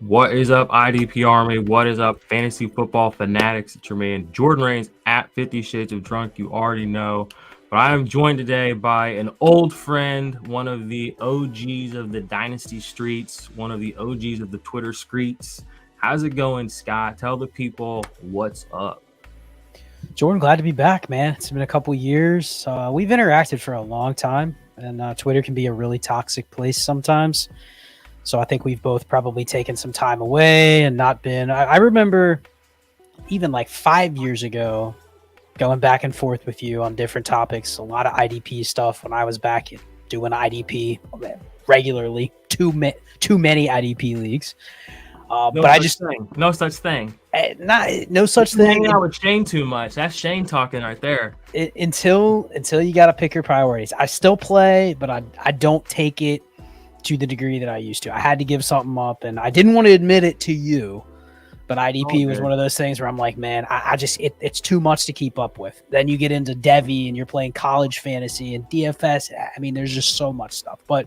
What is up, IDP Army? What is up, fantasy football fanatics? It's your man Jordan Reigns at 50 Shades of Drunk. You already know. But I am joined today by an old friend, one of the OGs of the Dynasty streets, one of the OGs of the Twitter streets. How's it going, Scott? Tell the people what's up. Jordan, glad to be back, man. It's been a couple years. We've interacted for a long time, and Twitter can be a really toxic place sometimes. So I think we've both probably taken some time away and not been. I remember even like 5 years ago going back and forth with you on different topics, a lot of IDP stuff when I was back doing IDP regularly, too many IDP leagues. But I just no such thing. No such thing. Hanging out with Shane too much. That's Shane talking right there. Until you got to pick your priorities. I still play, but I don't take it to the degree that I used to. I had to give something up, and I didn't want to admit it to you, but IDP was one of those things where I'm like, man, it's too much to keep up with. Then you get into Devi and you're playing college fantasy and DFS. I mean, there's just so much stuff, but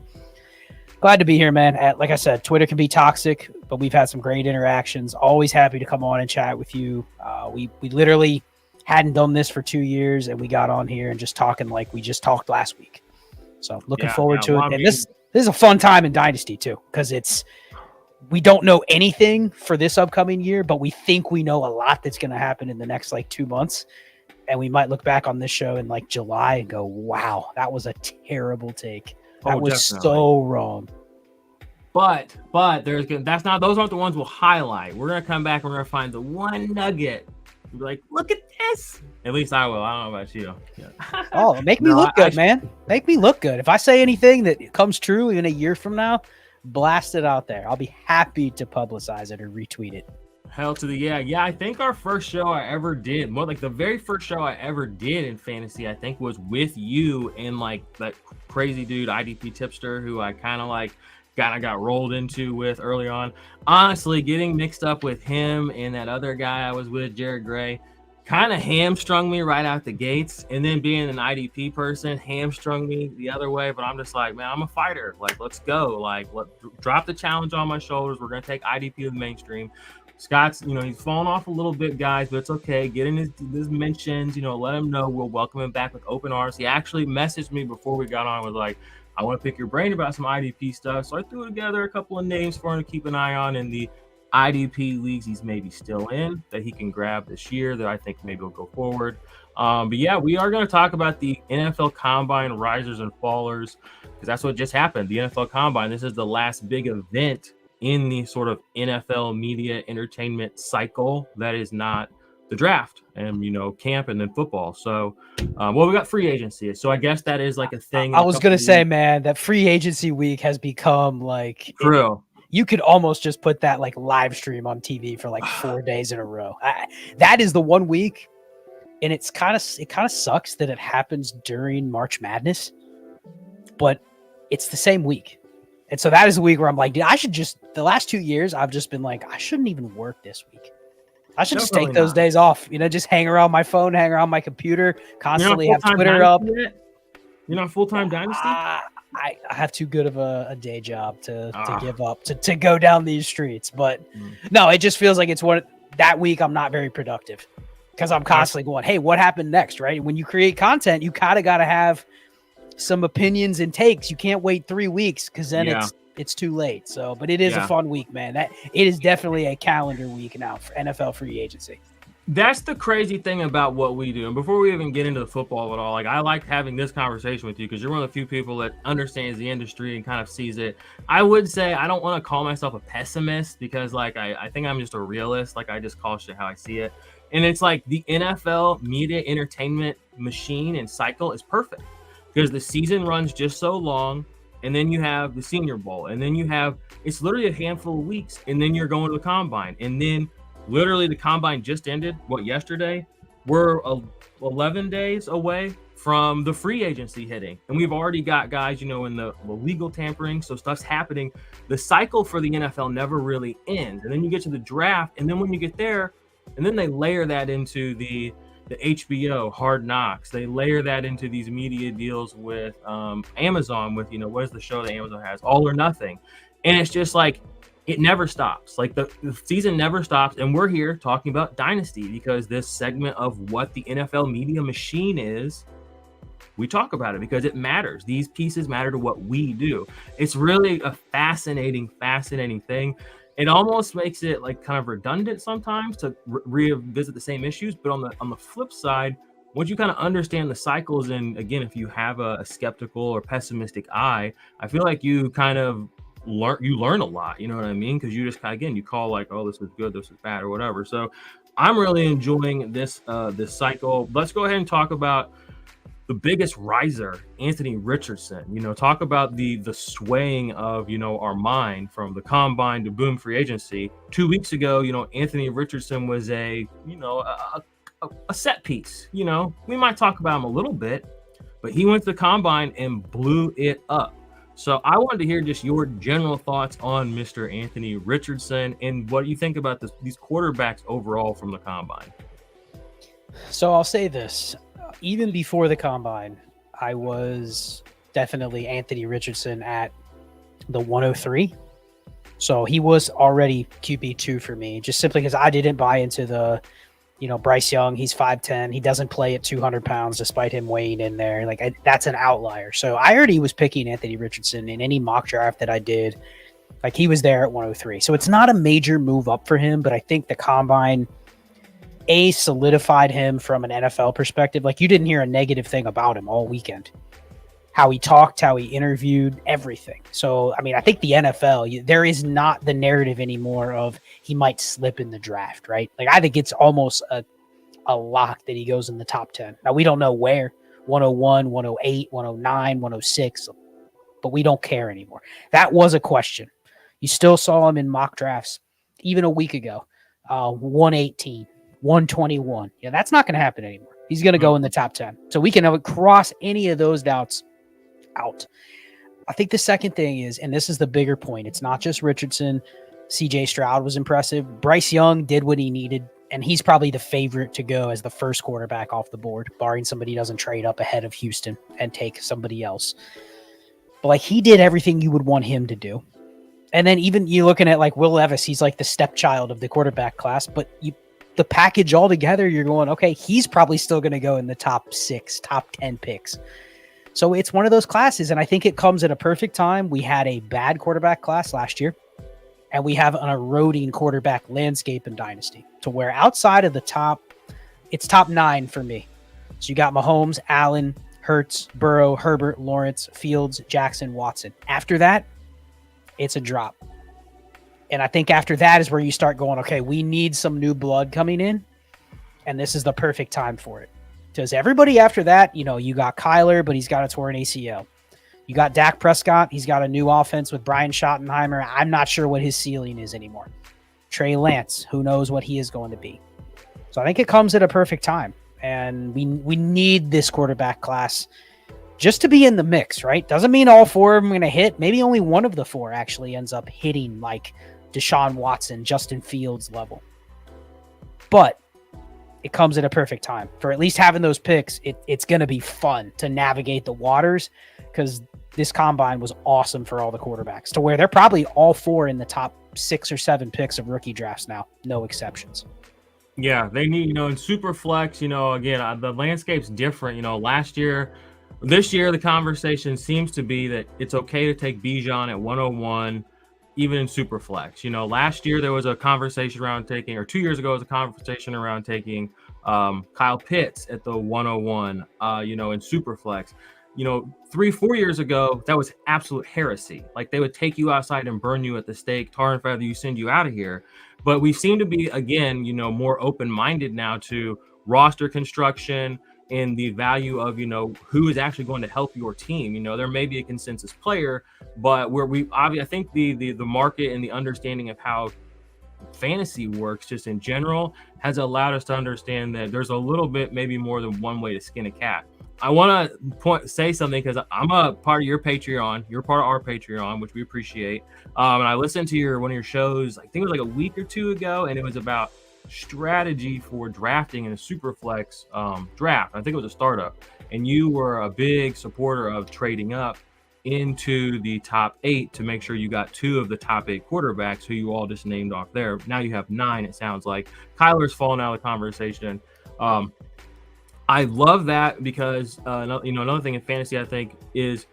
glad to be here, man. Like I said, Twitter can be toxic, but we've had some great interactions. Always happy to come on and chat with you. We literally hadn't done this for 2 years, and we got on here and just talking like we just talked last week. So looking forward to it. And this is a fun time in Dynasty too, because we don't know anything for this upcoming year, but we think we know a lot that's going to happen in the next like 2 months. And we might look back on this show in like July and go, wow, that was a terrible take. That was so wrong. But those aren't the ones we'll highlight. We're gonna come back and we're gonna find the one nugget. We'll be like, look at this. At least I will. I don't know about you. Yeah. Oh, make me look good, man. Make me look good. If I say anything that comes true in a year from now, blast it out there. I'll be happy to publicize it or retweet it. Hell to the yeah. I think our first show I ever did, more like the very first show I ever did in fantasy, I think was with you and like that crazy dude IDP tipster who I kind of got rolled into with early on. Honestly, getting mixed up with him and that other guy I was with, Jared Gray, kind of hamstrung me right out the gates. And then being an IDP person hamstrung me the other way. But I'm just like, man, I'm a fighter. Like, let's go. Like, drop the challenge on my shoulders. We're going to take IDP to the mainstream. Scott's, he's fallen off a little bit, guys, but it's okay. Get in his mentions, let him know. We'll welcome him back with open arms. He actually messaged me before we got on, was like, I want to pick your brain about some IDP stuff. So I threw together a couple of names for him to keep an eye on in the IDP leagues he's maybe still in that he can grab this year that I think maybe will go forward. But yeah, we are going to talk about the NFL Combine risers and fallers because that's what just happened. The NFL Combine, this is the last big event in the sort of NFL media entertainment cycle that is not the draft and, camp and then football. So, we got free agency. So I guess that is like a thing. I was going to say, man, that free agency week has become like true. You could almost just put that like live stream on TV for like 4 days in a row. That is the 1 week. And it kind of sucks that it happens during March Madness, but it's the same week. And so that is the week where I'm like, dude, the last 2 years, I've just been like, I shouldn't even work this week. I should just take those days off, just hang around my phone, hang around my computer, constantly have Twitter up. You're not full-time Dynasty? I have too good of a day job to give up, to go down these streets. But no, it just feels like it's that week I'm not very productive because I'm constantly going, hey, what happened next, right? When you create content, you kind of got to have some opinions and takes. You can't wait 3 weeks because then it's too late. So, but it is a fun week, man. It is definitely a calendar week now for NFL free agency. That's the crazy thing about what we do. And before we even get into the football at all, like I like having this conversation with you because you're one of the few people that understands the industry and kind of sees it. I would say I don't want to call myself a pessimist because like I think I'm just a realist. Like I just call shit how I see it. And it's like the NFL media entertainment machine and cycle is perfect because the season runs just so long. And then you have the Senior Bowl. And then it's literally a handful of weeks. And then you're going to the Combine. And then literally the Combine just ended, yesterday? We're 11 days away from the free agency hitting. And we've already got guys, in the legal tampering. So stuff's happening. The cycle for the NFL never really ends. And then you get to the draft. And then when you get there, and then they layer that into the HBO Hard Knocks. They layer that into these media deals with Amazon with, what is the show that Amazon has? All or Nothing. And it's just like it never stops. Like the season never stops. And we're here talking about Dynasty because this segment of what the NFL media machine is, we talk about it because it matters. These pieces matter to what we do. It's really a fascinating thing. It almost makes it like kind of redundant sometimes to revisit the same issues. But on the flip side, once you kind of understand the cycles, and again, if you have a skeptical or pessimistic eye, I feel like you kind of learn a lot. You know what I mean? Because you just again you call like, oh, this is good, this is bad, or whatever. So I'm really enjoying this cycle. Let's go ahead and talk about the biggest riser, Anthony Richardson. Talk about the swaying of our mind from the combine to boom free agency. 2 weeks ago, Anthony Richardson was a set piece. We might talk about him a little bit, but he went to the combine and blew it up. So I wanted to hear just your general thoughts on Mr. Anthony Richardson and what you think about these quarterbacks overall from the combine. So I'll say this. Even before the combine, I was definitely Anthony Richardson at the 103. So he was already QB2 for me, just simply because I didn't buy into the, Bryce Young, he's 5'10". He doesn't play at 200 pounds despite him weighing in there. That's an outlier. So I already was picking Anthony Richardson in any mock draft that I did. Like he was there at 103. So it's not a major move up for him, but I think the combine solidified him from an NFL perspective. Like you didn't hear a negative thing about him all weekend. How he talked, how he interviewed, everything. So, I think the NFL, there is not the narrative anymore of he might slip in the draft, right? Like I think it's almost a lock that he goes in the top 10. Now we don't know where, 101, 108, 109, 106, but we don't care anymore. That was a question. You still saw him in mock drafts even a week ago, 118. 121. Yeah, that's not going to happen anymore. He's going to go in the top 10. So we can cross any of those doubts out. I think the second thing is, and this is the bigger point, it's not just Richardson. CJ Stroud was impressive. Bryce Young did what he needed, and he's probably the favorite to go as the first quarterback off the board, barring somebody doesn't trade up ahead of Houston and take somebody else. But he did everything you would want him to do. And then even you looking at Will Levis, he's like the stepchild of the quarterback class, but the package all together, you're going, okay, he's probably still going to go in the top 6, top 10 picks. So it's one of those classes, and I think it comes at a perfect time. We had a bad quarterback class last year, and we have an eroding quarterback landscape in Dynasty to where outside of the top, it's top 9 for me. So you got Mahomes, Allen, Hurts, Burrow, Herbert, Lawrence, Fields, Jackson, Watson. After that, it's a drop. And I think after that is where you start going, okay, we need some new blood coming in. And this is the perfect time for it. Because everybody after that, you got Kyler, but he's got a torn ACL. You got Dak Prescott. He's got a new offense with Brian Schottenheimer. I'm not sure what his ceiling is anymore. Trey Lance, who knows what he is going to be. So I think it comes at a perfect time. And we need this quarterback class just to be in the mix, right? Doesn't mean all 4 of them are going to hit. Maybe only one of the 4 actually ends up hitting like Deshaun Watson, Justin Fields level. But it comes at a perfect time for at least having those picks. It's going to be fun to navigate the waters because this combine was awesome for all the quarterbacks to where they're probably all 4 in the top 6 or 7 picks of rookie drafts now. No exceptions. Yeah, they need, in super flex, again, the landscape's different. This year, the conversation seems to be that it's okay to take Bijan at 101, even in super flex. Last year there was a conversation around taking, or 2 years ago was a conversation around taking Kyle Pitts at the 101, in super flex. 3-4 years ago, that was absolute heresy. Like they would take you outside and burn you at the stake, tar and feather you, send you out of here. But we seem to be, again, more open-minded now to roster construction and the value of, who is actually going to help your team. There may be a consensus player, but I think the market and the understanding of how fantasy works just in general has allowed us to understand that there's a little bit, maybe more than one way to skin a cat. I want to say something because I'm a part of your Patreon. You're part of our Patreon, which we appreciate. And I listened to one of your shows, I think it was like a week or 2 ago, and it was about strategy for drafting in a super flex draft. I think it was a startup, and you were a big supporter of trading up. into the top 8 to make sure you got 2 of the top 8 quarterbacks who you all just named off there. Now you have 9, it sounds like. Kyler's fallen out of the conversation. I love that because, another thing in fantasy, I think, is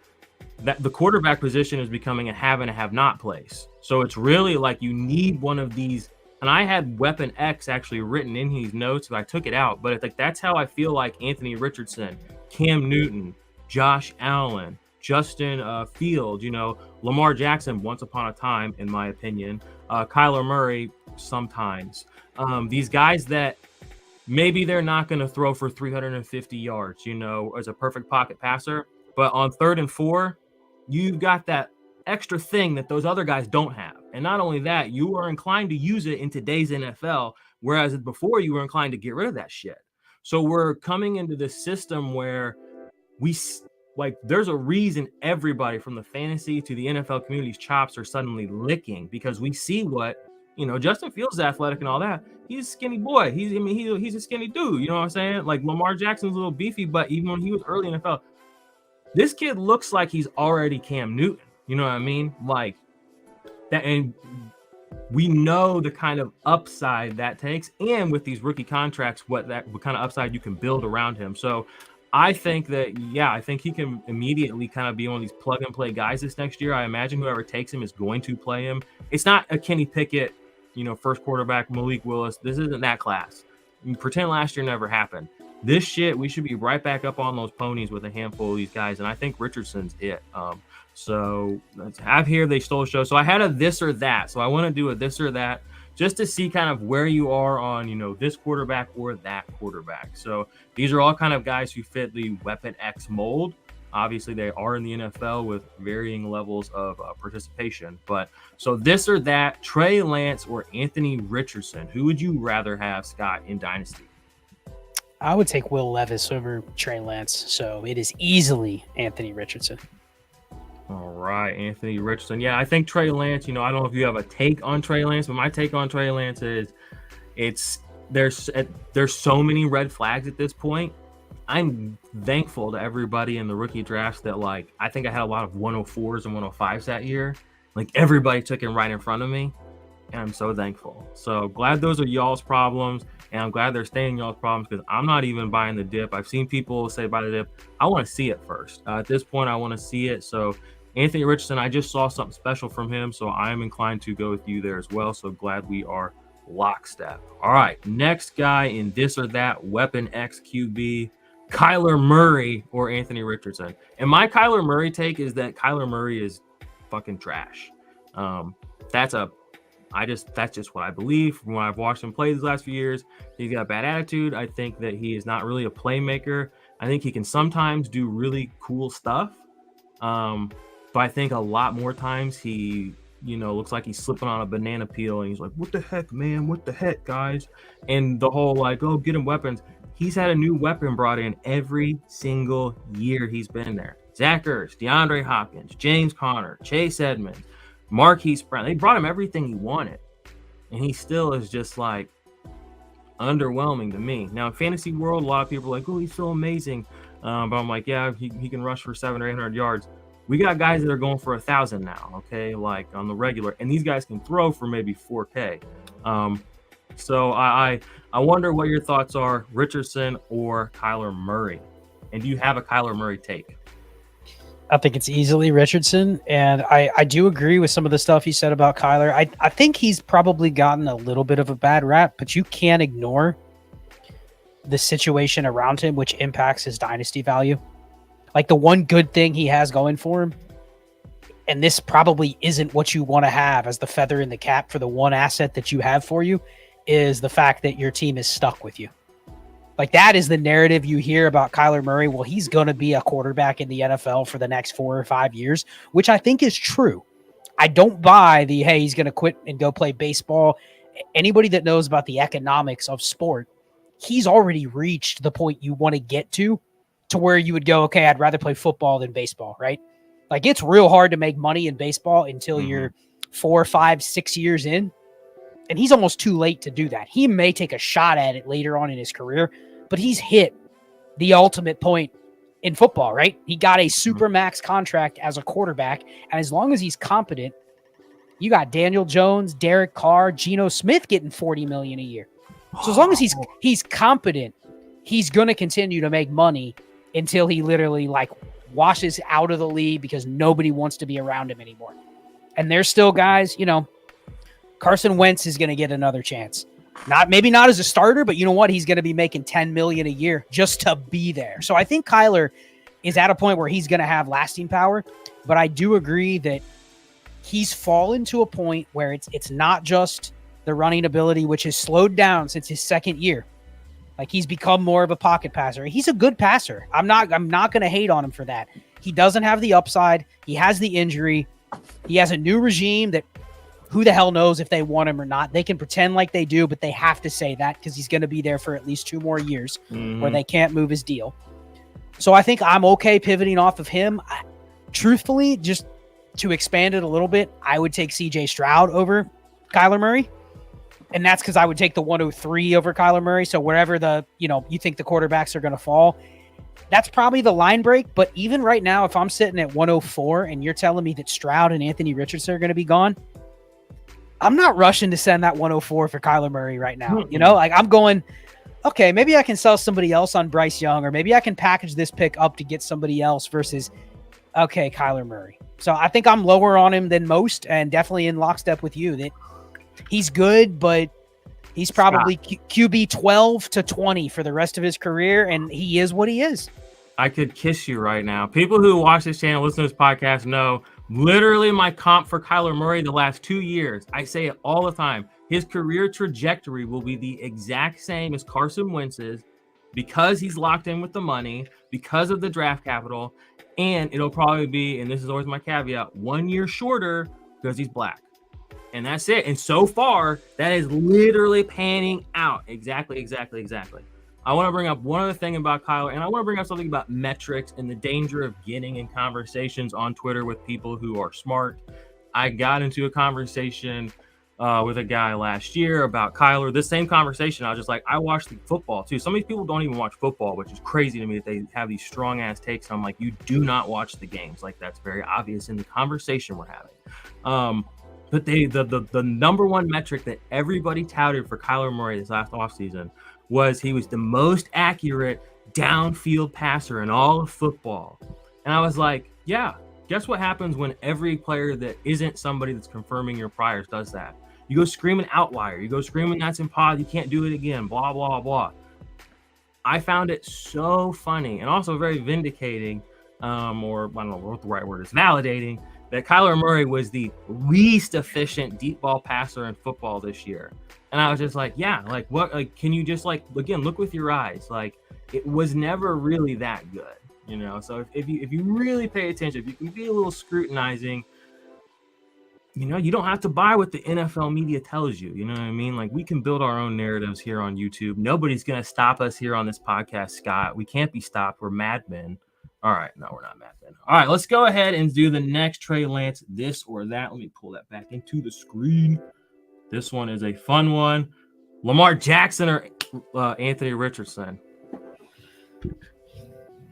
that the quarterback position is becoming a have and a have not place. So it's really like you need one of these. And I had Weapon X actually written in these notes, but I took it out. But it's like that's how I feel like Anthony Richardson, Cam Newton, Josh Allen, Justin Fields, Lamar Jackson once upon a time, in my opinion, Kyler Murray sometimes. These guys that maybe they're not going to throw for 350 yards, as a perfect pocket passer. But on 3rd and 4, you've got that extra thing that those other guys don't have. And not only that, you are inclined to use it in today's NFL, whereas before you were inclined to get rid of that shit. So we're coming into this system where there's a reason everybody from the fantasy to the NFL community's chops are suddenly licking, because we see what, Justin Fields is athletic and all that. He's a skinny boy. He's a skinny dude. You know what I'm saying? Like Lamar Jackson's a little beefy, but even when he was early in the NFL, this kid looks like he's already Cam Newton. You know what I mean? Like that, and we know the kind of upside that takes, and with these rookie contracts, what kind of upside you can build around him. So I think that, I think he can immediately kind of be one of these plug and play guys this next year. I imagine whoever takes him is going to play him. It's not a Kenny Pickett, first quarterback, Malik Willis. This isn't that class. Pretend last year never happened. This shit, we should be right back up on those ponies with a handful of these guys, and I think Richardson's it. So let's have here, they stole the show. So I had a this or that. So I want to do a this or that just to see kind of where you are on, this quarterback or that quarterback. So these are all kind of guys who fit the Weapon X mold. Obviously, they are in the NFL with varying levels of participation. But so this or that, Trey Lance or Anthony Richardson, who would you rather have, Scott, in Dynasty? I would take Will Levis over Trey Lance. So it is easily Anthony Richardson. All right, Anthony Richardson. Yeah, I think Trey Lance, I don't know if you have a take on Trey Lance, but my take on Trey Lance is there's so many red flags at this point. I'm thankful to everybody in the rookie drafts that, like, I think I had a lot of 104s and 105s that year. Like, everybody took him right in front of me, and I'm so thankful. So glad those are y'all's problems, and I'm glad they're staying y'all's problems, because I'm not even buying the dip. I've seen people say buy the dip. I want to see it first. At this point, I want to see it. So Anthony Richardson, I just saw something special from him, so I'm inclined to go with you there as well. So glad we are lockstep. All right, next guy in this or that, Weapon X QB, Kyler Murray or Anthony Richardson. And my Kyler Murray take is that Kyler Murray is fucking trash. That's just what I believe from what I've watched him play these last few years. He's got a bad attitude. I think that he is not really a playmaker. I think he can sometimes do really cool stuff. But I think a lot more times he, looks like he's slipping on a banana peel, and he's like, what the heck, man? What the heck, guys? And the whole like, oh, get him weapons. He's had a new weapon brought in every single year he's been there. Zach Ertz, DeAndre Hopkins, James Conner, Chase Edmonds, Marquise Brown. They brought him everything he wanted, and he still is just like underwhelming to me. Now in fantasy world, a lot of people are like, oh, he's so amazing. But I'm like, yeah, he can rush for 700 or 800 yards. We got guys that are going for 1,000 now, okay, like on the regular, and these guys can throw for maybe 4K. So I wonder what your thoughts are, Richardson or Kyler Murray, and do you have a Kyler Murray take? I think it's easily Richardson, and I do agree with some of the stuff you said about Kyler. I think he's probably gotten a little bit of a bad rap, but you can't ignore the situation around him, which impacts his dynasty value. Like, the one good thing he has going for him, and this probably isn't what you want to have as the feather in the cap for the one asset that you have for you, is the fact that your team is stuck with you. Like, that is the narrative you hear about Kyler Murray. Well, he's going to be a quarterback in the NFL for the next 4 or 5 years, which I think is true. I don't buy the, hey, he's going to quit and go play baseball. Anybody that knows about the economics of sport, he's already reached the point you want to get to where you would go, okay, I'd rather play football than baseball, right? Like, it's real hard to make money in baseball until you're 4, 5, 6 years in. And he's almost too late to do that. He may take a shot at it later on in his career, but he's hit the ultimate point in football, right? He got a super max contract as a quarterback. And as long as he's competent, you got Daniel Jones, Derek Carr, Geno Smith getting $40 million a year. So as long as he's competent, he's going to continue to make money until he literally like washes out of the league because nobody wants to be around him anymore. And there's still guys, you know, Carson Wentz is going to get another chance. Maybe not as a starter, but you know what? He's going to be making $10 million a year just to be there. So I think Kyler is at a point where he's going to have lasting power. But I do agree that he's fallen to a point where it's not just the running ability, which has slowed down since his second year. Like he's become more of a pocket passer. He's a good passer. I'm not going to hate on him for that. He doesn't have the upside. He has the injury. He has a new regime that who the hell knows if they want him or not. They can pretend like they do, but they have to say that because he's going to be there for at least 2 more years where they can't move his deal. So I think I'm okay pivoting off of him. Truthfully, just to expand it a little bit, I would take CJ Stroud over Kyler Murray. And that's because I would take the 103 over Kyler Murray. So wherever you think the quarterbacks are going to fall, that's probably the line break. But even right now, if I'm sitting at 104 and you're telling me that Stroud and Anthony Richardson are going to be gone, I'm not rushing to send that 104 for Kyler Murray right now. You know, like I'm going, okay, maybe I can sell somebody else on Bryce Young, or maybe I can package this pick up to get somebody else versus, okay, Kyler Murray. So I think I'm lower on him than most, and definitely in lockstep with you that he's good, but he's probably QB 12 to 20 for the rest of his career, and he is what he is. I could kiss you right now. People who watch this channel, listen to this podcast know literally my comp for Kyler Murray the last 2 years. I say it all the time. His career trajectory will be the exact same as Carson Wentz's because he's locked in with the money, because of the draft capital, and it'll probably be, and this is always my caveat, 1 year shorter because he's black. And that's it. And so far, that is literally panning out. Exactly. I want to bring up one other thing about Kyler, and I want to bring up something about metrics and the danger of getting in conversations on Twitter with people who are smart. I got into a conversation with a guy last year about Kyler. This same conversation, I was just like, I watch the football too. Some of these people don't even watch football, which is crazy to me that they have these strong ass takes. I'm like, you do not watch the games. Like that's very obvious in the conversation we're having. But the number one metric that everybody touted for Kyler Murray this last offseason was he was the most accurate downfield passer in all of football. And I was like, yeah, guess what happens when every player that isn't somebody that's confirming your priors does that? You go screaming outlier. You go screaming that's impossible. You can't do it again, blah, blah, blah. I found it so funny and also very vindicating, or I don't know what the right word is, validating, that Kyler Murray was the least efficient deep ball passer in football this year. And I was just like, yeah, like what, like, can you just like, again, look with your eyes. Like it was never really that good, you know? So if you really pay attention, if you can be a little scrutinizing, you know, you don't have to buy what the NFL media tells you. You know what I mean? Like we can build our own narratives here on YouTube. Nobody's going to stop us here on this podcast, Scott. We can't be stopped. We're madmen. All right. No, we're not madmen. All right. Let's go ahead and do the next Trey Lance, this or that. Let me pull that back into the screen. This one is a fun one. Lamar Jackson or Anthony Richardson?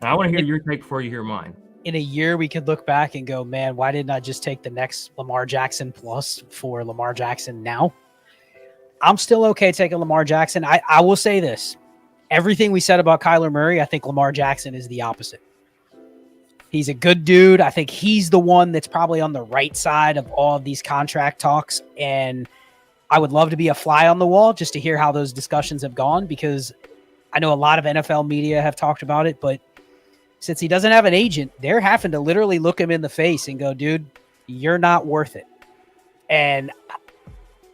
I want to hear your take before you hear mine. In a year, we could look back and go, man, why didn't I just take the next Lamar Jackson plus for Lamar Jackson now? I'm still okay taking Lamar Jackson. I will say this. Everything we said about Kyler Murray, I think Lamar Jackson is the opposite. He's a good dude. I think he's the one that's probably on the right side of all of these contract talks. And I would love to be a fly on the wall just to hear how those discussions have gone, because I know a lot of NFL media have talked about it, but since he doesn't have an agent, they're having to literally look him in the face and go, dude, you're not worth it. And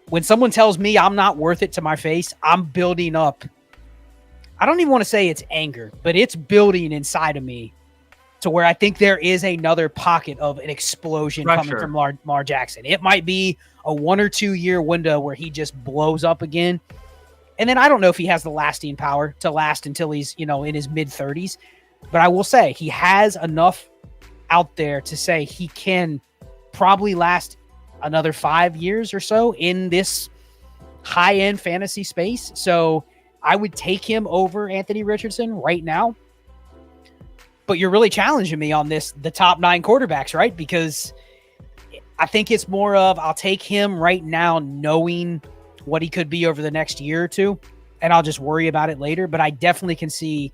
when someone tells me I'm not worth it to my face, I'm building up. I don't even want to say it's anger, but it's building inside of me to where I think there is another pocket of an explosion coming from Lamar Jackson. It might be a 1 or 2 year window where he just blows up again. And then I don't know if he has the lasting power to last until he's, you know, in his mid 30s. But I will say he has enough out there to say he can probably last another 5 years or so in this high-end fantasy space. So I would take him over Anthony Richardson right now. But you're really challenging me on this, the top 9 quarterbacks, right? Because I think it's more of I'll take him right now knowing what he could be over the next year or two, and I'll just worry about it later. But I definitely can see,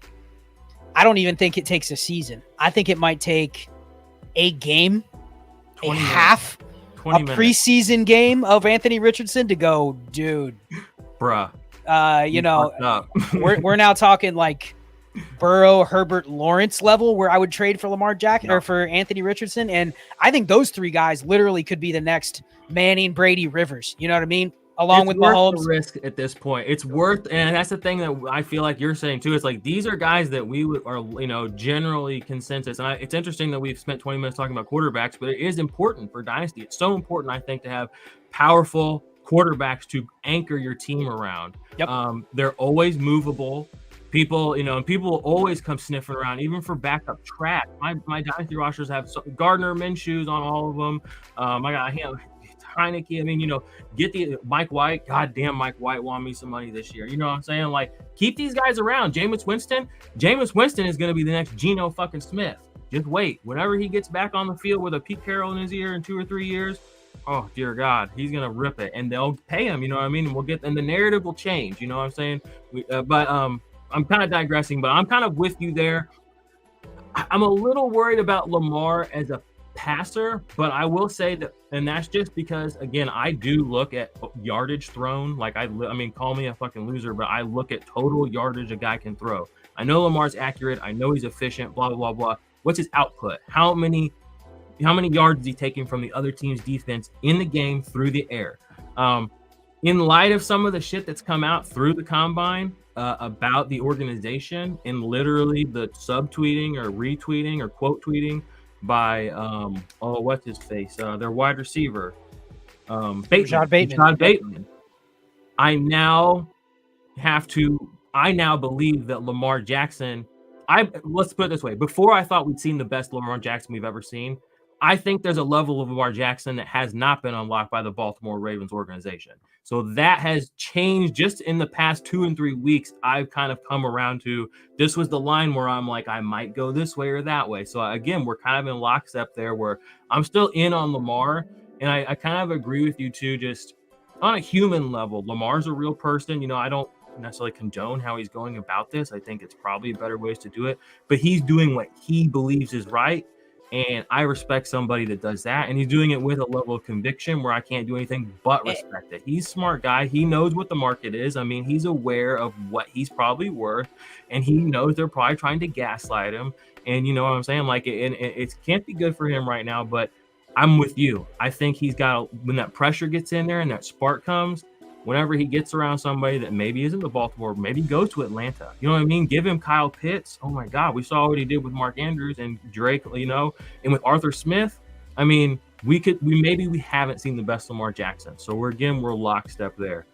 I don't even think it takes a season. I think it might take a game, a half, a preseason game of Anthony Richardson to go, dude. Bruh. We're now talking like Burrow, Herbert, Lawrence level where I would trade for Lamar Jackson or for Anthony Richardson. And I think those 3 guys literally could be the next Manning, Brady, Rivers. You know what I mean? Along with Mahomes. The risk at this point. It's worth, and that's the thing that I feel like you're saying too. It's like these are guys that we are, generally consensus. And it's interesting that we've spent 20 minutes talking about quarterbacks, but it is important for Dynasty. It's so important, I think, to have powerful quarterbacks to anchor your team around. Yep. They're always movable. People, and people will always come sniffing around, even for backup trash. My Dynasty rosters have Gardner Minshew's on all of them. I got Heineke. I mean, get the Mike White. God damn, Mike White won me some money this year. You know what I'm saying? Like, keep these guys around. Jameis Winston is going to be the next Geno fucking Smith. Just wait. Whenever he gets back on the field with a Pete Carroll in his ear in 2 or 3 years, oh dear God, he's gonna rip it, and they'll pay him. You know what I mean? And the narrative will change. You know what I'm saying? I'm kind of digressing, but I'm kind of with you there. I'm a little worried about Lamar as a passer, but I will say that, and that's just because, again, I do look at yardage thrown. Like I mean, call me a fucking loser, but I look at total yardage a guy can throw. I know Lamar's accurate. I know he's efficient. Blah blah blah blah. What's his output? How many yards is he taking from the other team's defense in the game through the air? In light of some of the shit that's come out through the combine about the organization and literally the subtweeting or retweeting or quote tweeting by what's his face? Their wide receiver, Bateman. I now believe that Lamar Jackson. Let's put it this way. Before I thought we'd seen the best Lamar Jackson we've ever seen. I think there's a level of Lamar Jackson that has not been unlocked by the Baltimore Ravens organization. So that has changed just in the past 2 and 3 weeks. I've kind of come around to this was the line where I'm like, I might go this way or that way. So again, we're kind of in lockstep there where I'm still in on Lamar. And I kind of agree with you too, just on a human level. Lamar's a real person. I don't necessarily condone how he's going about this. I think it's probably better ways to do it. But he's doing what he believes is right. And I respect somebody that does that. And he's doing it with a level of conviction where I can't do anything but respect it. He's a smart guy. He knows what the market is. I mean, he's aware of what he's probably worth. And he knows they're probably trying to gaslight him. And you know what I'm saying? Like, it can't be good for him right now. But I'm with you. I think he's got when that pressure gets in there and that spark comes, whenever he gets around somebody that maybe isn't the Baltimore, maybe go to Atlanta. You know what I mean? Give him Kyle Pitts. Oh my God, we saw what he did with Mark Andrews and Drake, and with Arthur Smith. I mean, we haven't seen the best Lamar Jackson. So we're lockstep there.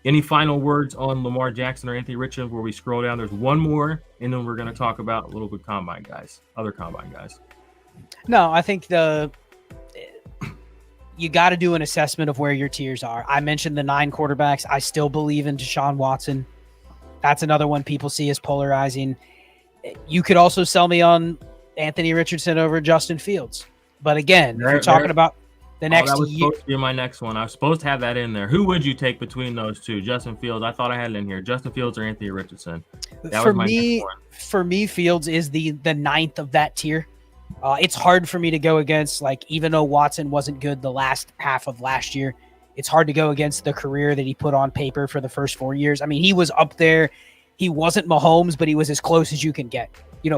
Any final words on Lamar Jackson or Anthony Richardson before we scroll down? There's one more, and then we're going to talk about a little bit other combine guys. No, I think you got to do an assessment of where your tiers are. I mentioned the 9 quarterbacks. I still believe in Deshaun Watson. That's another one people see as polarizing. You could also sell me on Anthony Richardson over Justin Fields. But again, if you're talking about the next year. That was supposed to be my next one. I was supposed to have that in there. Who would you take between those two? Justin Fields. I thought I had it in here. Justin Fields or Anthony Richardson. For me, Fields is the 9th of that tier. It's hard for me to go against, like, even though Watson wasn't good the last half of last year, it's hard to go against the career that he put on paper for the first 4 years. I mean, he was up there. He wasn't Mahomes, but he was as close as you can get.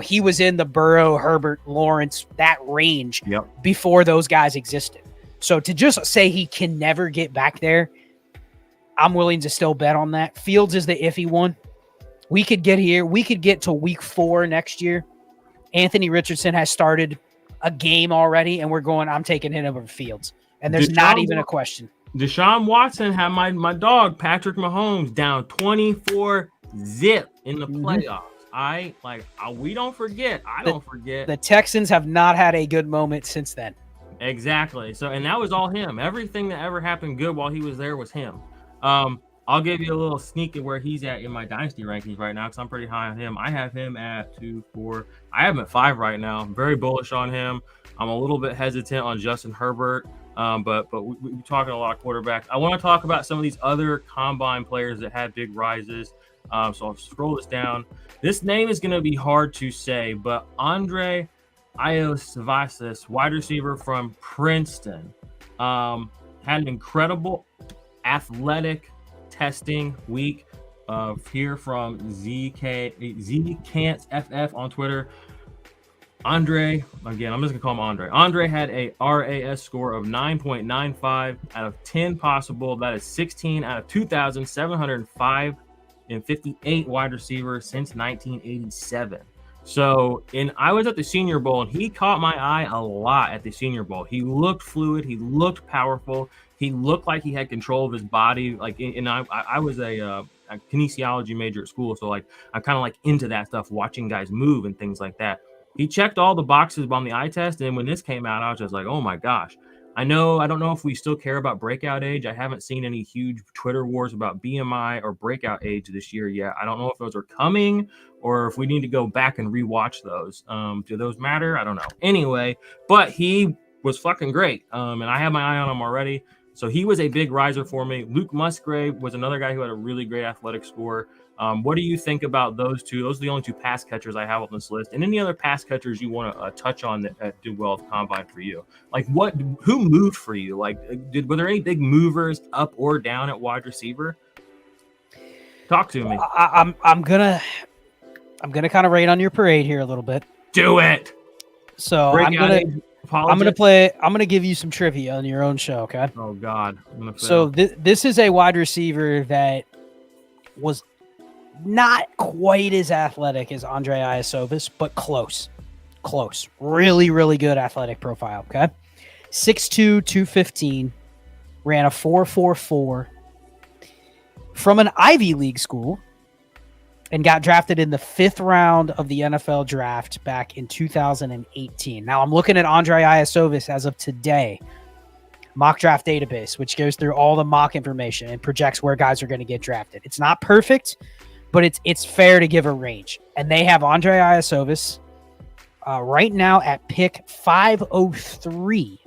He was in the Burrow, Herbert, Lawrence, that range before those guys existed. So to just say he can never get back there, I'm willing to still bet on that. Fields is the iffy one. We could get here. We could get to week 4 next year. Anthony Richardson has started a game already, and I'm taking him over Fields. And there's not even a question. Deshaun Watson had my dog, Patrick Mahomes, down 24-0 in the playoffs. We don't forget. I don't forget. The Texans have not had a good moment since then. Exactly. So, and that was all him. Everything that ever happened good while he was there was him. I'll give you a little sneak at where he's at in my dynasty rankings right now because I'm pretty high on him. I have him at 2, 4. I have him at 5 right now. I'm very bullish on him. I'm a little bit hesitant on Justin Herbert, but we're talking a lot of quarterbacks. I want to talk about some of these other combine players that had big rises. So I'll scroll this down. This name is going to be hard to say, but Andre Iosivas, wide receiver from Princeton, had an incredible athletic testing week here from Zcants FF on Twitter. Andre, again, I'm just gonna call him Andre. Andre had a RAS score of 9.95 out of 10 possible. That is 16 out of 2,705 and 58 wide receivers since 1987. So, I was at the Senior Bowl, and he caught my eye a lot at the Senior Bowl. He looked fluid. He looked powerful. He looked like he had control of his body. Like, and I was a kinesiology major at school, so like I'm kind of like into that stuff, watching guys move and things like that. He checked all the boxes on the eye test, and when this came out, I was just like, oh my gosh. I don't know if we still care about breakout age. I haven't seen any huge Twitter wars about BMI or breakout age this year yet. I don't know if those are coming or if we need to go back and rewatch those. Do those matter? I don't know. Anyway, but he was fucking great. And I have my eye on him already. So he was a big riser for me. Luke Musgrave was another guy who had a really great athletic score. What do you think about those two? Those are the only two pass catchers I have on this list. And any other pass catchers you want to touch on that did well at the combine for you? Like who moved for you? Like, were there any big movers up or down at wide receiver? Talk to me. I'm gonna kind of rain on your parade here a little bit. Do it. So I'm gonna give you some trivia on your own show. Okay. Oh God. So this is a wide receiver that was not quite as athletic as Andre Iosivas, but close. Really, really good athletic profile. Okay. 6'2", 215, ran a 4.44 from an Ivy League school and got drafted in the 5th round of the NFL draft back in 2018. Now I'm looking at Andre Iosivas as of today, mock draft database, which goes through all the mock information and projects where guys are going to get drafted. It's not perfect, but it's fair to give a range. And they have Andre Iosivas right now at pick 503.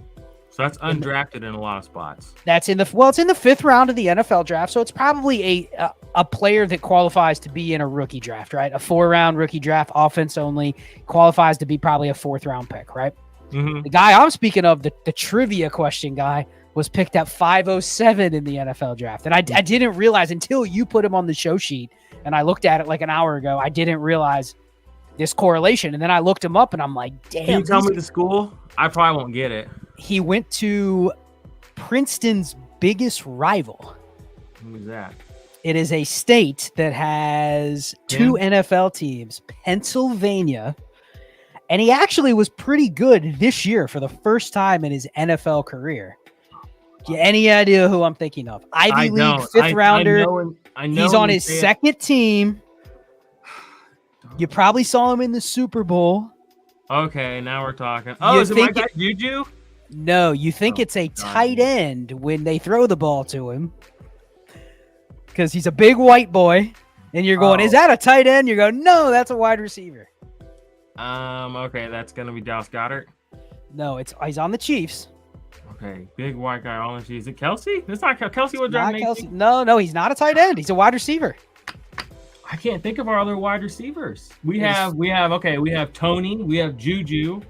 So that's undrafted in a lot of spots. It's in the 5th round of the NFL draft, so it's probably a player that qualifies to be in a rookie draft, right? A 4-round rookie draft, offense only, qualifies to be probably a 4th round pick, right? Mm-hmm. The guy I'm speaking of, the trivia question guy, was picked at 507 in the NFL draft. And I didn't realize until you put him on the show sheet, and I looked at it like an hour ago, I didn't realize this correlation. And then I looked him up, and I'm like, damn. Can you tell me the school? I probably won't get it. He went to Princeton's biggest rival. Who is that? It is a state that has 2 NFL teams, Pennsylvania, and he actually was pretty good this year for the first time in his NFL career. Do you have any idea who I'm thinking of? Ivy League 5th rounder. I know he's on his second team. You probably saw him in the Super Bowl. Okay, now we're talking. Oh, is it my guy Juju? No, you think it's a tight end when they throw the ball to him because he's a big white boy, and you're going, is that a tight end? You're going, no, that's a wide receiver. Okay, that's gonna be Dallas Goedert. No, he's on the Chiefs. Okay, big white guy on the Chiefs. Is it Kelsey? It's not Kelsey. No, he's not a tight end. He's a wide receiver. I can't think of our other wide receivers. We have Tony, we have Juju,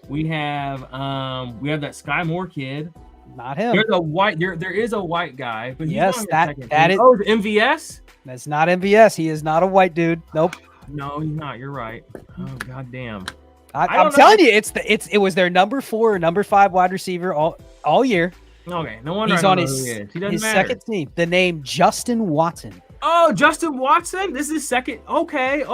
we have that Sky Moore kid. Not him. There is a white guy, but yes, that is MVS. That's not MVS. He is not a white dude. Nope. No, he's not. You're right. Oh goddamn. I'm telling you, it was their number 4 or number 5 wide receiver all year. Okay, no wonder he's on his second team. The name Justin Watson. Oh, Justin Watson. This is second. Okay.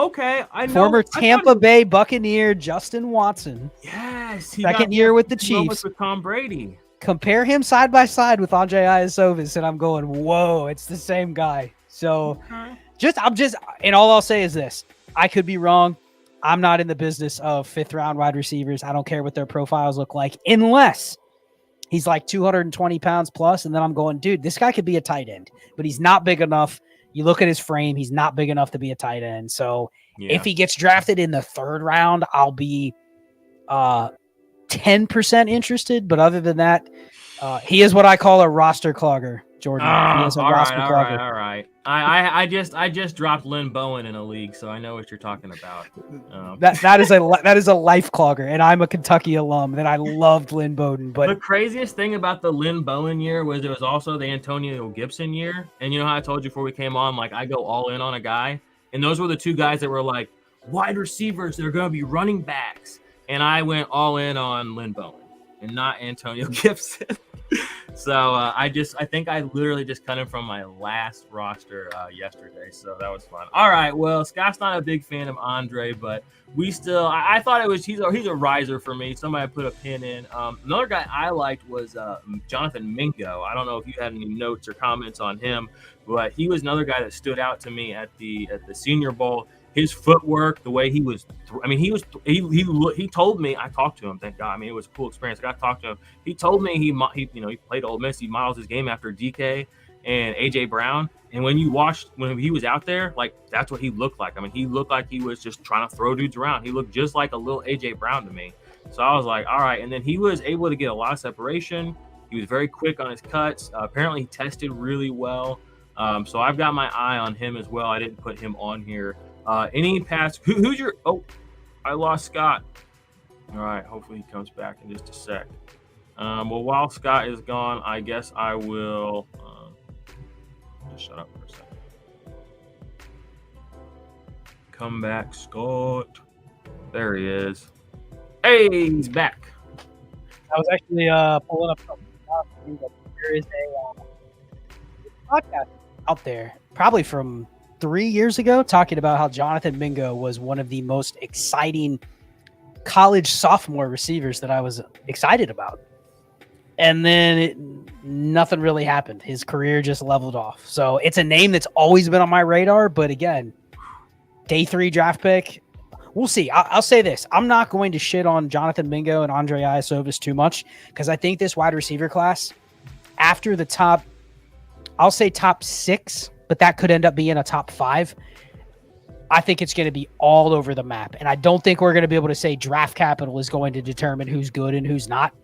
I know. Former Tampa Bay Buccaneer Justin Watson. Yes, second year with the Chiefs. With Tom Brady. Compare him side by side with Andre Iosivas, and I'm going, whoa, it's the same guy. So, and all I'll say is this: I could be wrong. I'm not in the business of 5th round wide receivers. I don't care what their profiles look like, unless He's like 220 pounds plus. And then I'm going, dude, this guy could be a tight end, but he's not big enough. You look at his frame, he's not big enough to be a tight end. So if he gets drafted in the 3rd round, I'll be 10% interested. But other than that, he is what I call a roster clogger, Jordan. He is a roster clogger. All right. I just dropped Lynn Bowen in a league, so I know what you're talking about. That is a life clogger, and I'm a Kentucky alum. That I loved Lynn Bowden. But the craziest thing about the Lynn Bowen year was it was also the Antonio Gibson year. And you know how I told you before we came on, like I go all in on a guy, and those were the 2 guys that were like wide receivers. They're going to be running backs, and I went all in on Lynn Bowen and not Antonio Gibson. So I think I literally just cut him from my last roster yesterday. So that was fun. All right. Well, Scott's not a big fan of Andre, but we still, I thought it was, he's a riser for me. Somebody put a pin in. Another guy I liked was Jonathan Mingo. I don't know if you had any notes or comments on him, but he was another guy that stood out to me at the Senior Bowl. His footwork, the way he was, he told me, I talked to him, thank God. I mean, it was a cool experience. I got to talk to him. He told me he played Ole Miss. He models his game after DK and AJ Brown. And when he was out there, like that's what he looked like. I mean, he looked like he was just trying to throw dudes around. He looked just like a little AJ Brown to me. So I was like, all right. And then he was able to get a lot of separation. He was very quick on his cuts. Apparently he tested really well. So I've got my eye on him as well. I didn't put him on here. Any pass? Who's your? Oh, I lost Scott. All right. Hopefully he comes back in just a sec. Well, while Scott is gone, I guess I will just shut up for a second. Come back, Scott. There he is. Hey, he's back. I was actually pulling up something. There is a podcast out there, probably from 3 years ago, talking about how Jonathan Mingo was one of the most exciting college sophomore receivers that I was excited about. And then nothing really happened. His career just leveled off. So it's a name that's always been on my radar. But again, day 3 draft pick. We'll see. I'll say this. I'm not going to shit on Jonathan Mingo and Andre Iasovis too much because I think this wide receiver class, after the top, I'll say top 6, but that could end up being a top 5. I think it's going to be all over the map. And I don't think we're going to be able to say draft capital is going to determine who's good and who's not.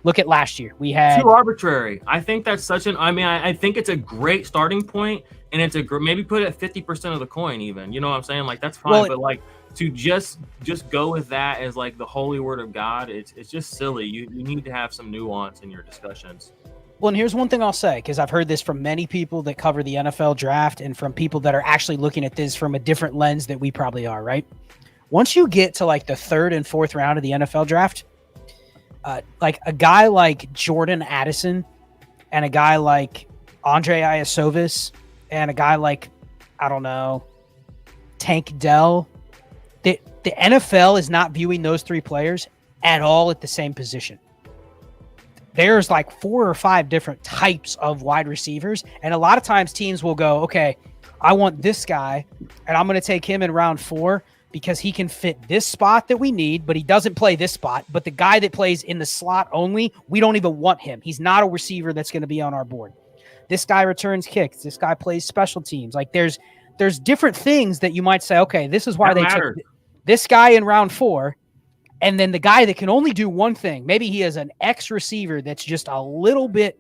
Look at last year. We had too arbitrary. I think that's such an, I think it's a great starting point, and it's maybe put it at 50% of the coin even. You know what I'm saying? Like that's fine, but like to just go with that as like the holy word of God, it's just silly. You need to have some nuance in your discussions. Well, and here's one thing I'll say, because I've heard this from many people that cover the NFL draft and from people that are actually looking at this from a different lens that we probably are, right? Once you get to like the 3rd and 4th round of the NFL draft, like a guy like Jordan Addison and a guy like Andre Iasovis and a guy like, I don't know, Tank Dell, the NFL is not viewing those 3 players at all at the same position. There's like 4 or 5 different types of wide receivers. And a lot of times teams will go, okay, I want this guy and I'm going to take him in round 4 because he can fit this spot that we need, but he doesn't play this spot. But the guy that plays in the slot only, we don't even want him. He's not a receiver that's going to be on our board. This guy returns kicks. This guy plays special teams. Like there's different things that you might say, okay, this is why they took this guy in round 4. And then the guy that can only do one thing, maybe he is an X receiver that's just a little bit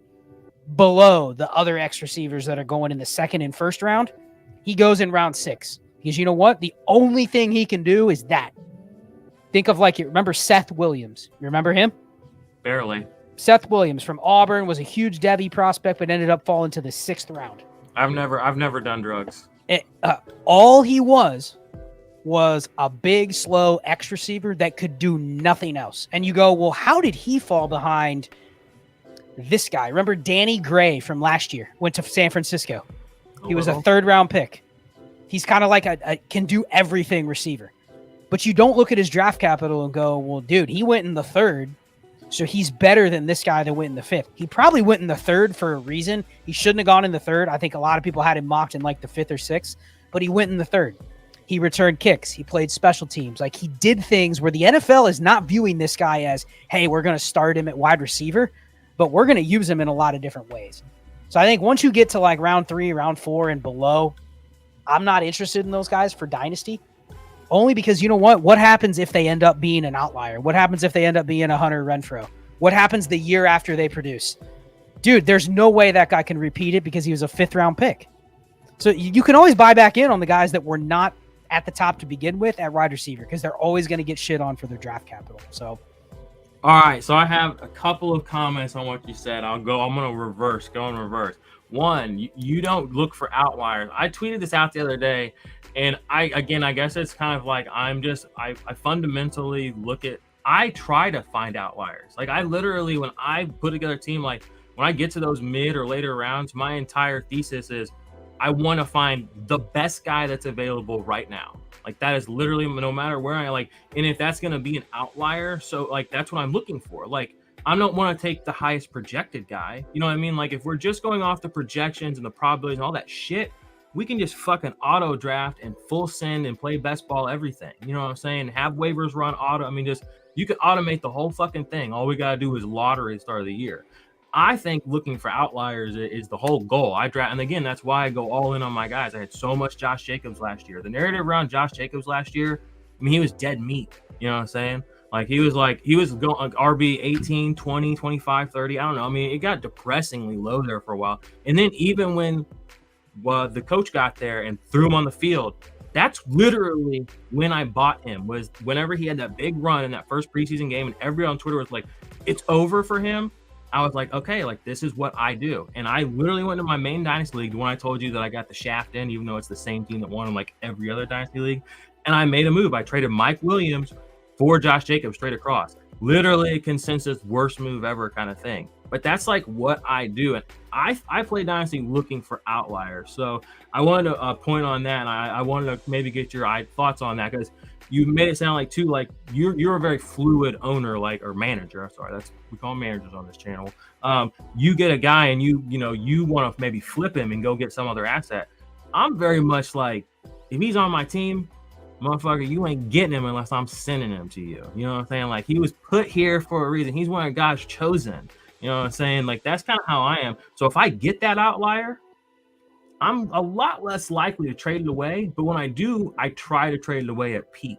below the other X receivers that are going in the 2nd and 1st round. He goes in round 6 because you know what? The only thing he can do is that. Think of like, you remember Seth Williams? You remember him? Barely. Seth Williams from Auburn was a huge Devy prospect, but ended up falling to the 6th round. I've never done drugs. All he was a big, slow X receiver that could do nothing else. And you go, well, how did he fall behind this guy? Remember Danny Gray from last year? Went to San Francisco. He was a 3rd round pick. He's kind of like a can do everything receiver. But you don't look at his draft capital and go, well, dude, he went in the 3rd, so he's better than this guy that went in the 5th. He probably went in the 3rd for a reason. He shouldn't have gone in the 3rd. I think a lot of people had him mocked in like the 5th or 6th, but he went in the 3rd. He returned kicks. He played special teams. Like he did things where the NFL is not viewing this guy as, hey, we're going to start him at wide receiver. but we're going to use him in a lot of different ways. So I think once you get to like round 3, round 4 and below, I'm not interested in those guys for Dynasty. Only because you know what? What happens if they end up being an outlier? What happens if they end up being a Hunter Renfrow? What happens the year after they produce? Dude, there's no way that guy can repeat it because he was a 5th round pick. So you can always buy back in on the guys that were not at the top to begin with at wide receiver because they're always going to get shit on for their draft capital. So, all right. So I have a couple of comments on what you said. I'm going to go in reverse. One, you don't look for outliers. I tweeted this out the other day, and I guess it's kind of like I fundamentally I try to find outliers. Like I literally, when I put together a team, like when I get to those mid or later rounds, my entire thesis is I want to find the best guy that's available right now. Like that is literally no matter where I like, and if that's going to be an outlier, so like that's what I'm looking for. Like I don't want to take the highest projected guy. You know what I mean? Like if we're just going off the projections and the probabilities and all that shit, we can just fucking auto draft and full send and play best ball everything. You know what I'm saying? Have waivers run auto. I mean, just you can automate the whole fucking thing. All we got to do is lottery at the start of the year. I think looking for outliers is the whole goal. I draft, and again, that's why I go all in on my guys. I had so much Josh Jacobs last year. The narrative around Josh Jacobs last year, I mean, he was dead meat. You know what I'm saying? Like he was going like RB 18, 20, 25, 30. I don't know. I mean, it got depressingly low there for a while. And then even when the coach got there and threw him on the field, that's literally when I bought him, was whenever he had that big run in that first preseason game and everybody on Twitter was like, it's over for him. I was like, okay, like this is what I do. And I literally went to my main Dynasty League, the one I told you that I got the shaft in, even though it's the same team that won in like every other Dynasty League. And I made a move. I traded Mike Williams for Josh Jacobs straight across. Literally a consensus worst move ever kind of thing. But that's like what I do. And I play Dynasty looking for outliers. So I wanted to point on that. And I wanted to maybe get your thoughts on that because you made it sound like too, like you're a very fluid owner, like, or manager. I'm sorry, we call them managers on this channel. You get a guy and you want to maybe flip him and go get some other asset. I'm very much like, if he's on my team, motherfucker, you ain't getting him unless I'm sending him to you. You know what I'm saying? Like he was put here for a reason. He's one of God's chosen. You know what I'm saying? Like that's kind of how I am. So if I get that outlier, I'm a lot less likely to trade it away. But when I do, I try to trade it away at peak.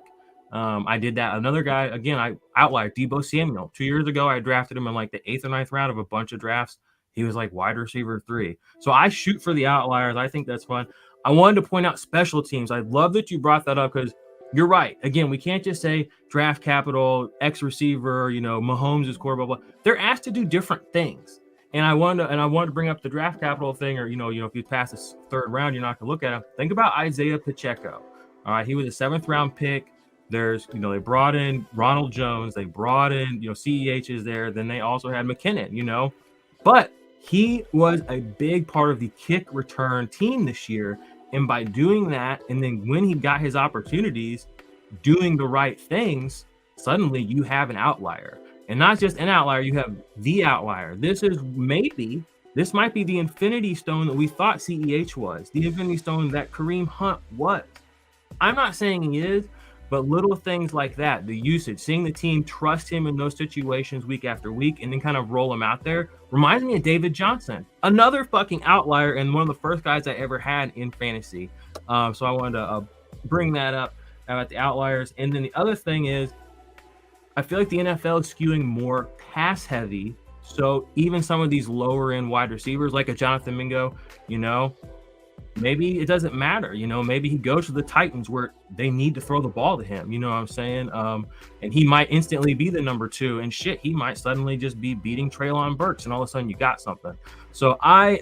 I did that. Another guy, again, I outlier Deebo Samuel. 2 years ago, I drafted him in like the 8th or 9th round of a bunch of drafts. He was like wide receiver 3. So I shoot for the outliers. I think that's fun. I wanted to point out special teams. I love that you brought that up because you're right. Again, we can't just say draft capital, X receiver, Mahomes is core, blah, blah. They're asked to do different things. And I wanted to bring up the draft capital thing, or, if you pass this 3rd round, you're not going to look at him. Think about Isaiah Pacheco. All right. He was a 7th round pick. There's, they brought in Ronald Jones. They brought in, CEH is there. Then they also had McKinnon, but he was a big part of the kick return team this year. And by doing that, and then when he got his opportunities, doing the right things, suddenly you have an outlier. And not just an outlier, you have the outlier. This might be the infinity stone that we thought CEH was, the infinity stone that Kareem Hunt was. I'm not saying he is, but little things like that, the usage, seeing the team trust him in those situations week after week and then kind of roll him out there, reminds me of David Johnson, another fucking outlier and one of the first guys I ever had in fantasy. So I wanted to bring that up about the outliers. And then the other thing is, I feel like the NFL is skewing more pass heavy. So even some of these lower end wide receivers, like a Jonathan Mingo, maybe it doesn't matter. Maybe he goes to the Titans where they need to throw the ball to him. You know what I'm saying? And he might instantly be the number 2 and shit. He might suddenly just be beating Treylon Burks and all of a sudden you got something. So I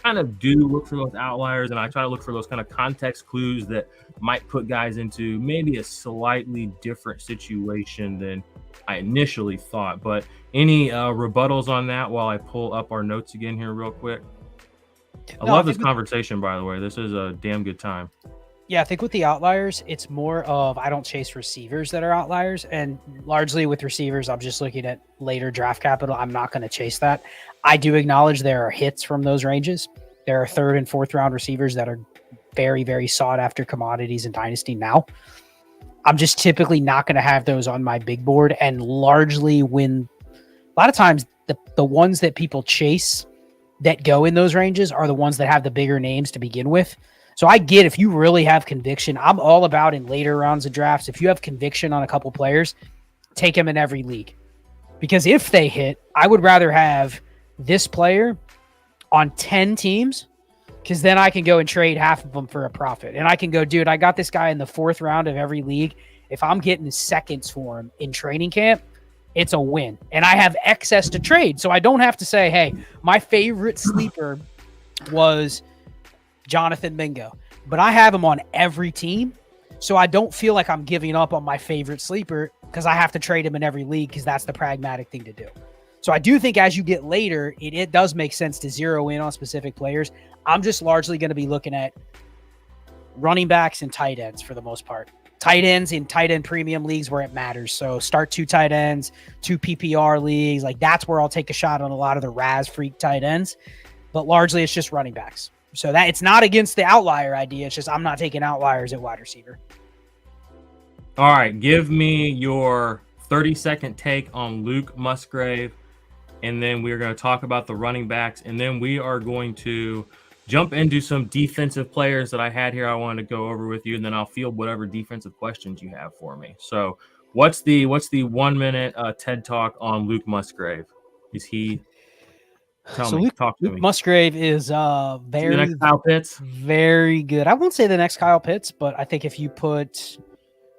kind of do look for those outliers and I try to look for those kind of context clues that might put guys into maybe a slightly different situation than I initially thought. But any rebuttals on that while I pull up our notes again here real quick? I love this conversation, by the way. This is a damn good time. Yeah, I think with the outliers, it's more of I don't chase receivers that are outliers. And largely with receivers, I'm just looking at later draft capital. I'm not going to chase that. I do acknowledge there are hits from those ranges. There are 3rd and 4th round receivers that are very, very sought after commodities in Dynasty now. I'm just typically not going to have those on my big board. And largely when a lot of times the ones that people chase that go in those ranges are the ones that have the bigger names to begin with. So I get if you really have conviction. I'm all about in later rounds of drafts, if you have conviction on a couple players, take them in every league. Because if they hit, I would rather have this player on 10 teams, because then I can go and trade half of them for a profit. And I can go, dude, I got this guy in the 4th round of every league. If I'm getting seconds for him in training camp, it's a win. And I have excess to trade. So I don't have to say, hey, my favorite sleeper was Jonathan Mingo, but I have him on every team. So I don't feel like I'm giving up on my favorite sleeper because I have to trade him in every league because that's the pragmatic thing to do. So I do think as you get later, it does make sense to zero in on specific players. I'm just largely going to be looking at running backs and tight ends for the most part. Tight ends in tight end premium leagues where it matters. So start 2 tight ends, 2 PPR leagues. Like that's where I'll take a shot on a lot of the Raz freak tight ends. But largely it's just running backs. So that it's not against the outlier idea. It's just I'm not taking outliers at wide receiver. All right. Give me your 30-second take on Luke Musgrave. And then we're going to talk about the running backs. And then we are going to jump into some defensive players that I had here I wanted to go over with you, and then I'll field whatever defensive questions you have for me. So what's the 1 minute TED Talk on Luke Musgrave? Is he talk to me. Musgrave is the next Kyle Pitts? Very good. I won't say the next Kyle Pitts, but I think if you put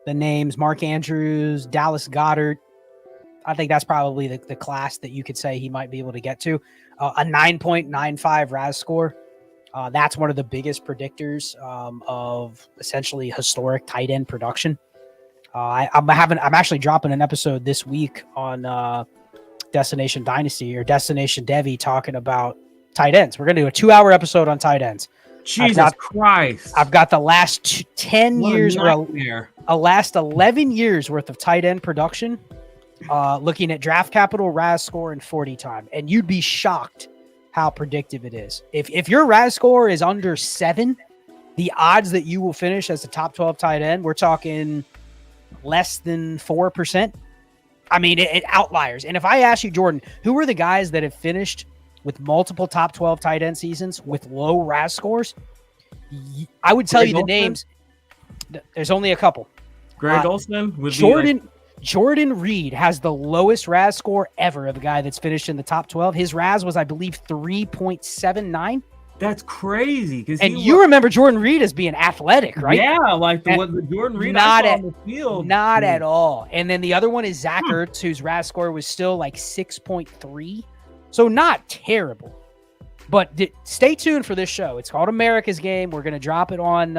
the names Mark Andrews, Dallas Goedert, I think that's probably the class that you could say he might be able to get to. A 9.95 RAS score. That's one of the biggest predictors of essentially historic tight end production. I'm actually dropping an episode this week on Destination Dynasty or Destination Devi talking about tight ends. We're going to do a 2-hour episode on tight ends. Jesus Christ. I've got the last 10 years or a last 11 years worth of tight end production, looking at draft capital, RAS score, and 40 time. And you'd be shocked how predictive it is. If your RAS score is under 7, the odds that you will finish as a top 12 tight end, we're talking less than 4%. I mean, it outliers. And if I ask you, Jordan, who are the guys that have finished with multiple top 12 tight end seasons with low RAS scores? I would tell you the names. There's only a couple. Greg Olsen? Jordan Reed has the lowest RAS score ever of a guy that's finished in the top 12. His RAS was, I believe, 3.79. That's crazy. And you remember Jordan Reed as being athletic, right? Yeah, like the Jordan Reed I saw on the field. Not at all. And then the other one is Zach Ertz, whose RAS score was still like 6.3. So not terrible. But stay tuned for this show. It's called America's Game. We're going to drop it on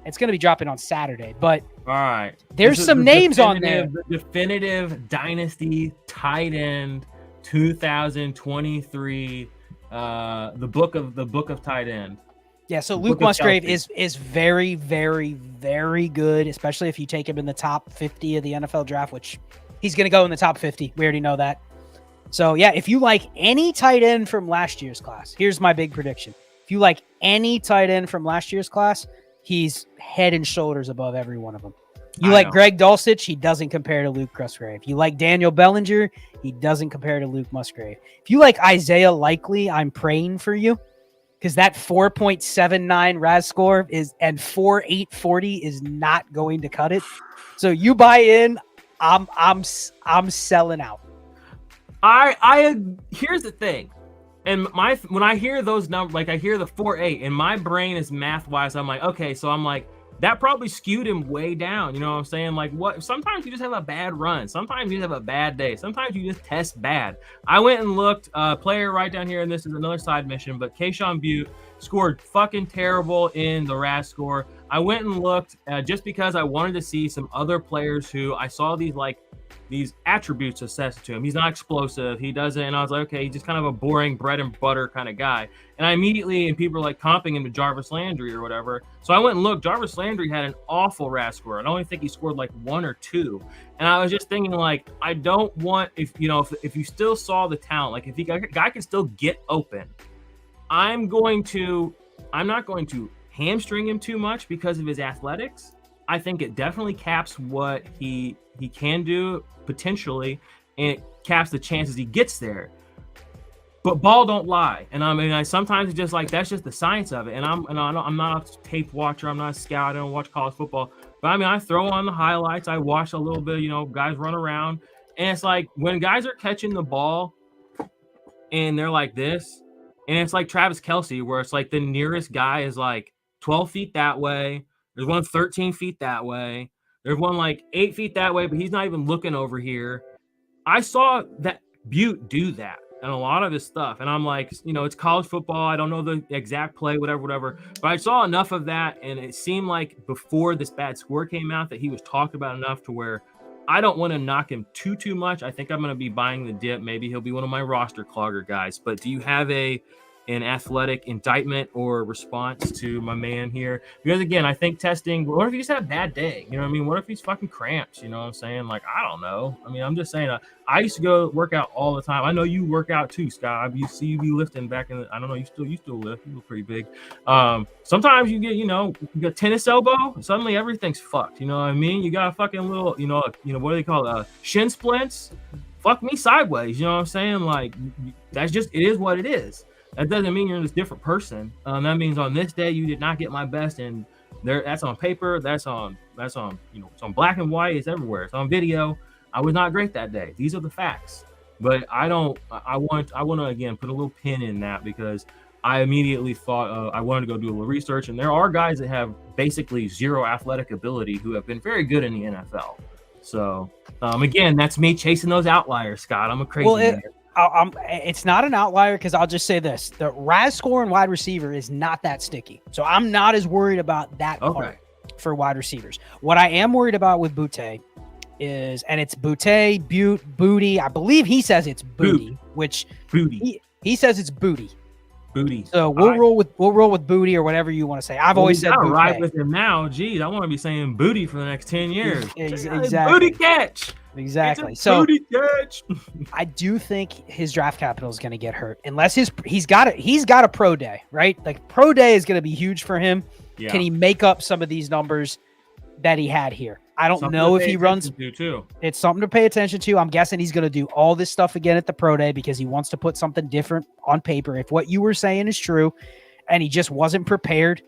it's going to be dropping on Saturday. But all right, there's some names on there. The definitive Dynasty tight end 2023. The book of tight end. Yeah, so Luke Musgrave is very, very, very good, especially if you take him in the top 50 of the NFL draft, which he's going to go in the top 50. We already know that. So, yeah, if you like any tight end from last year's class, here's my big prediction. If you like any tight end from last year's class, he's head and shoulders above every one of them. You like Greg Dulcich, he doesn't compare to Luke Musgrave. You like Daniel Bellinger, he doesn't compare to Luke Musgrave. If you like Isaiah Likely, I'm praying for you because that 4.79 RAS score and 4.840 is not going to cut it. So you buy in, I'm selling out. I here's the thing. And when I hear those numbers, like I hear the 4.8 and my brain is math wise, I'm like, okay, so I'm like, that probably skewed him way down. You know what I'm saying? Like sometimes you just have a bad run. Sometimes you just have a bad day. Sometimes you just test bad. I went and looked, player right down here, and this is another side mission, but Keyshawn Butte scored fucking terrible in the RAS score. I went and looked just because I wanted to see some other players who I saw these attributes assessed to him. He's not explosive. He doesn't. And I was like, okay, he's just kind of a boring bread and butter kind of guy. And I immediately, and people were like comping him to Jarvis Landry or whatever. So I went and looked. Jarvis Landry had an awful RAS score. I only think he scored like 1 or 2. And I was just thinking like, I don't want, if you still saw the talent, like if the guy can still get open, I'm not going to hamstring him too much because of his athletics. I think it definitely caps what he can do potentially. and it caps the chances he gets there. But ball don't lie, and I sometimes it's just like that's just the science of it. And I'm not a tape watcher, I'm not a scout, I don't watch college football, but I throw on the highlights, I watch a little bit, guys run around, and it's like when guys are catching the ball and they're like this, and it's like Travis Kelce, where it's like the nearest guy is like 12 feet that way, there's one 13 feet that way, there's one like 8 feet that way, but he's not even looking over here. I saw that Butte do that and a lot of his stuff. And I'm like, it's college football. I don't know the exact play, whatever. But I saw enough of that. And it seemed like before this bad score came out that he was talked about enough to where I don't want to knock him too much. I think I'm going to be buying the dip. Maybe he'll be one of my roster clogger guys. But do you have an athletic indictment or response to my man here? Because again, I think testing, what if he just had a bad day? You know what I mean? What if he's fucking cramps? You know what I'm saying? Like, I don't know. I'm just saying, I used to go work out all the time. I know you work out too, Scott. You see you be lifting back in I don't know, you still lift. You look pretty big. Sometimes you get, you get tennis elbow, suddenly everything's fucked. You know what I mean? You got a fucking little, what do they call it? Shin splints. Fuck me sideways. You know what I'm saying? Like, that's just, it is what it is. That doesn't mean you're this different person. That means on this day you did not get my best, and that's on paper. That's on it's on black and white. It's everywhere. It's on video. I was not great that day. These are the facts. But I want to again put a little pin in that because I immediately thought I wanted to go do a little research, and there are guys that have basically zero athletic ability who have been very good in the NFL. So again, that's me chasing those outliers, Scott. I'm a crazy man. It's not an outlier because I'll just say this: the RAS score and wide receiver is not that sticky, so I'm not as worried about that part for wide receivers. What I am worried about with Butte is, and it's Butte, Booty. I believe he says it's Booty, which Booty. He says it's Booty. Booty. So we'll roll with Booty or whatever you want to say. I've always said Booty. Ride with him now. Geez, I want to be saying Booty for the next 10 years. Exactly. Booty catch. Exactly. So I do think his draft capital is going to get hurt unless he's got a pro day, right? Like pro day is going to be huge for him. Yeah. Can he make up some of these numbers that he had here? I don't know if he runs. It's something to pay attention to. I'm guessing he's going to do all this stuff again at the pro day because he wants to put something different on paper. If what you were saying is true and he just wasn't prepared.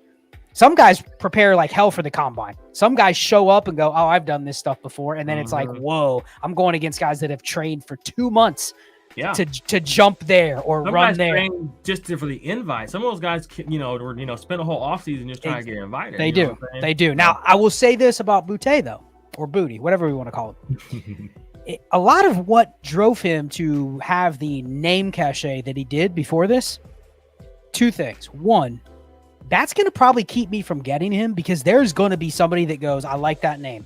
Some guys prepare like hell for the combine. Some guys show up and go, oh, I've done this stuff before. And then it's like, whoa, I'm going against guys that have trained for 2 months to jump there or some run guys there. Train just for the invite. Some of those guys, spend a whole offseason just trying to get invited. They do. They do. Now, I will say this about Butte, though, or Booty, whatever we want to call it. A lot of what drove him to have the name cachet that he did before this, 2 things. One, that's going to probably keep me from getting him because there's going to be somebody that goes, I like that name.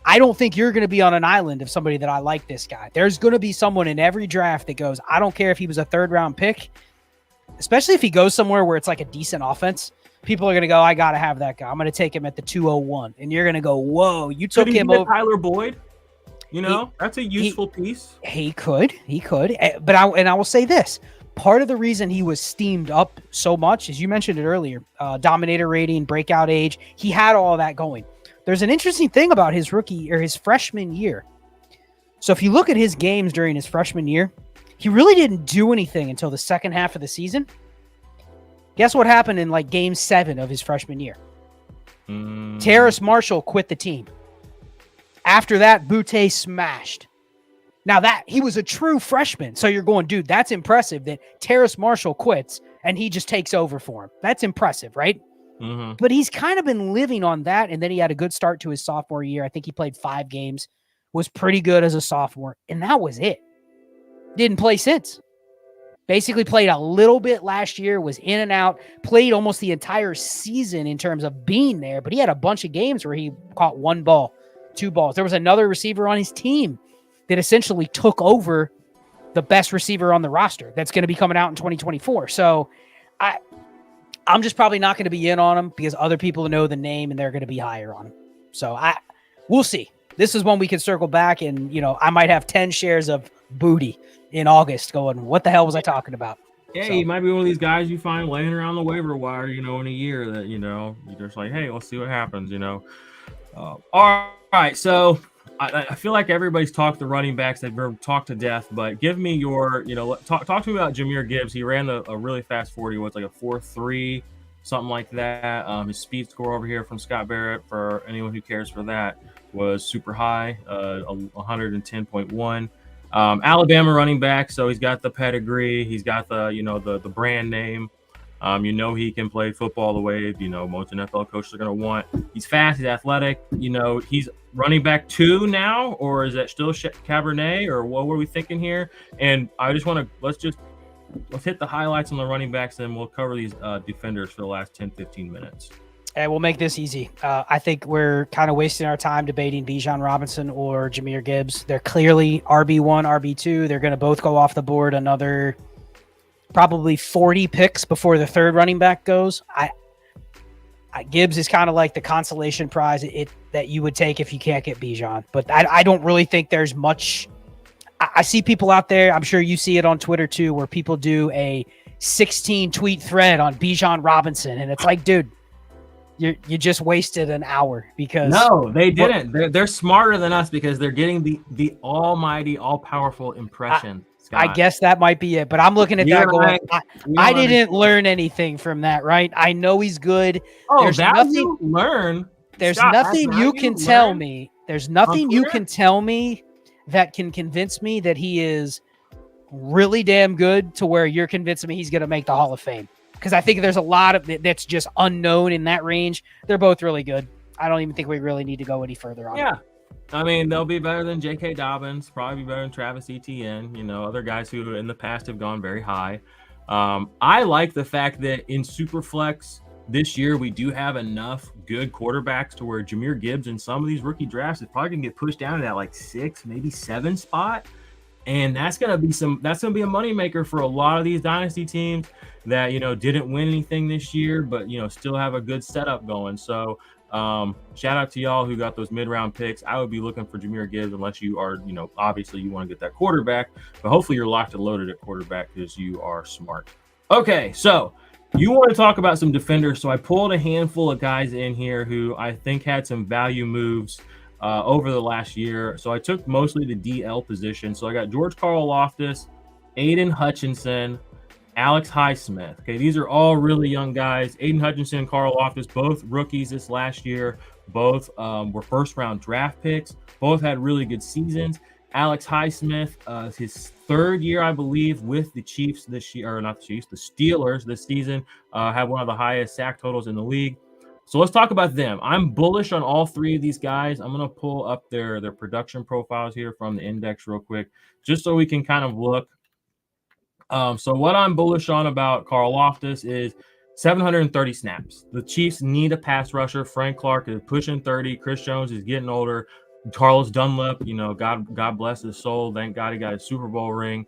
I don't think you're going to be on an island of somebody that I like this guy. There's going to be someone in every draft that goes, I don't care if he was a 3rd-round pick, especially if he goes somewhere where it's like a decent offense. People are going to go, I got to have that guy. I'm going to take him at the 201. And you're going to go, whoa, you took him over. Tyler Boyd? That's a useful piece. He could. But I will say this. Part of the reason he was steamed up so much, as you mentioned it earlier, dominator rating, breakout age, he had all of that going. There's an interesting thing about his his freshman year. So if you look at his games during his freshman year, he really didn't do anything until the second half of the season. Guess what happened in like game 7 of his freshman year? Terrace Marshall quit the team. After that, Butte smashed. Now that he was a true freshman, so you're going, dude, that's impressive that Terrace Marshall quits and he just takes over for him. That's impressive, right? Mm-hmm. But he's kind of been living on that, and then he had a good start to his sophomore year. I think he played 5 games, was pretty good as a sophomore, and that was it. Didn't play since. Basically played a little bit last year, was in and out, played almost the entire season in terms of being there, but he had a bunch of games where he caught 1 ball, 2 balls. There was another receiver on his team that essentially took over the best receiver on the roster that's going to be coming out in 2024. So I'm just probably not going to be in on him because other people know the name and they're going to be higher on him. So we'll see. This is when we can circle back and, I might have 10 shares of Booty in August going, what the hell was I talking about? Yeah, he might be one of these guys you find laying around the waiver wire, in a year that, you're just like, hey, let's see what happens, All right. So I feel like everybody's talked the running backs. They've talked to death, but give me your, talk to me about Jahmir Gibbs. He ran a really fast 40, what's like a 4.3, something like that. His speed score over here from Scott Barrett, for anyone who cares for that, was super high, 110.1. Alabama running back, so he's got the pedigree. He's got the, the brand name. He can play football the way, most NFL coaches are going to want. He's fast, he's athletic. He's running back 2 now, or is that still Cabernet, or what were we thinking here? And I just want to, let's hit the highlights on the running backs, and we'll cover these defenders for the last 10, 15 minutes. And we'll make this easy. I think we're kind of wasting our time debating Bijan Robinson or Jahmir Gibbs. They're clearly RB1, RB2. They're going to both go off the board another probably 40 picks before the third running back goes. Gibbs is kind of like the consolation prize that you would take if you can't get Bijan. But I don't really think there's much. I see people out there, I'm sure you see it on Twitter too, where people do a 16-tweet thread on Bijan Robinson. And it's like, dude, you just wasted an hour because... No, they didn't. They're smarter than us because they're getting the almighty, all-powerful impression. I guess that might be it, but I'm looking at that going, I didn't learn anything from that, right? I know he's good. Oh, there's nothing you learn. There's nothing you can tell me. There's nothing you can tell me that can convince me that he is really damn good to where you're convincing me he's going to make the Hall of Fame. Because I think there's a lot of that's just unknown in that range. They're both really good. I don't even think we really need to go any further on. Yeah. I mean, they'll be better than J.K. Dobbins, probably be better than Travis Etienne, other guys who in the past have gone very high. I like the fact that in Superflex this year, we do have enough good quarterbacks to where Jahmir Gibbs in some of these rookie drafts is probably going to get pushed down to that like 6, maybe 7 spot. And that's going to be a moneymaker for a lot of these dynasty teams that, didn't win anything this year, but, still have a good setup going. So, shout out to y'all who got those mid-round picks. I would be looking for Jahmir Gibbs unless you are, obviously you want to get that quarterback, but hopefully you're locked and loaded at quarterback because you are smart. Okay, so you want to talk about some defenders. So I pulled a handful of guys in here who I think had some value moves over the last year. So I took mostly the DL position. So I got George Karlaftis, Aiden Hutchinson, Alex Highsmith. Okay, these are all really young guys. Aiden Hutchinson and Karlaftis, both rookies this last year. Both were first-round draft picks. Both had really good seasons. Alex Highsmith, his 3rd year, I believe, with the Chiefs this year, or not the Chiefs, the Steelers this season, had one of the highest sack totals in the league. So let's talk about them. I'm bullish on all 3 of these guys. I'm going to pull up their production profiles here from the index real quick, just so we can kind of look. So what I'm bullish on about Karlaftis is 730 snaps. The Chiefs need a pass rusher. Frank Clark is pushing 30. Chris Jones is getting older. Carlos Dunlap, God bless his soul. Thank God he got a Super Bowl ring.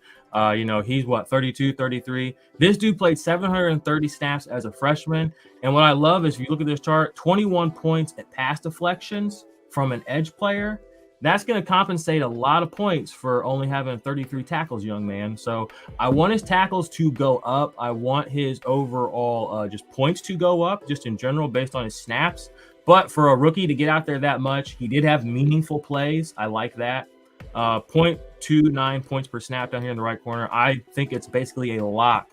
He's 32, 33. This dude played 730 snaps as a freshman. And what I love is if you look at this chart, 21 points at pass deflections from an edge player. That's going to compensate a lot of points for only having 33 tackles, young man. So I want his tackles to go up. I want his overall just points to go up, just in general, based on his snaps. But for a rookie to get out there that much, he did have meaningful plays. I like that. 0.29 points per snap down here in the right corner. I think it's basically a lock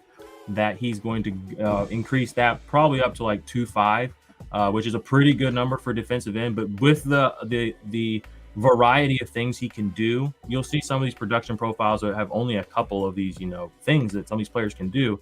that he's going to increase that probably up to like 2.5, which is a pretty good number for defensive end. But with the variety of things he can do, you'll see some of these production profiles that have only a couple of these, things that some of these players can do.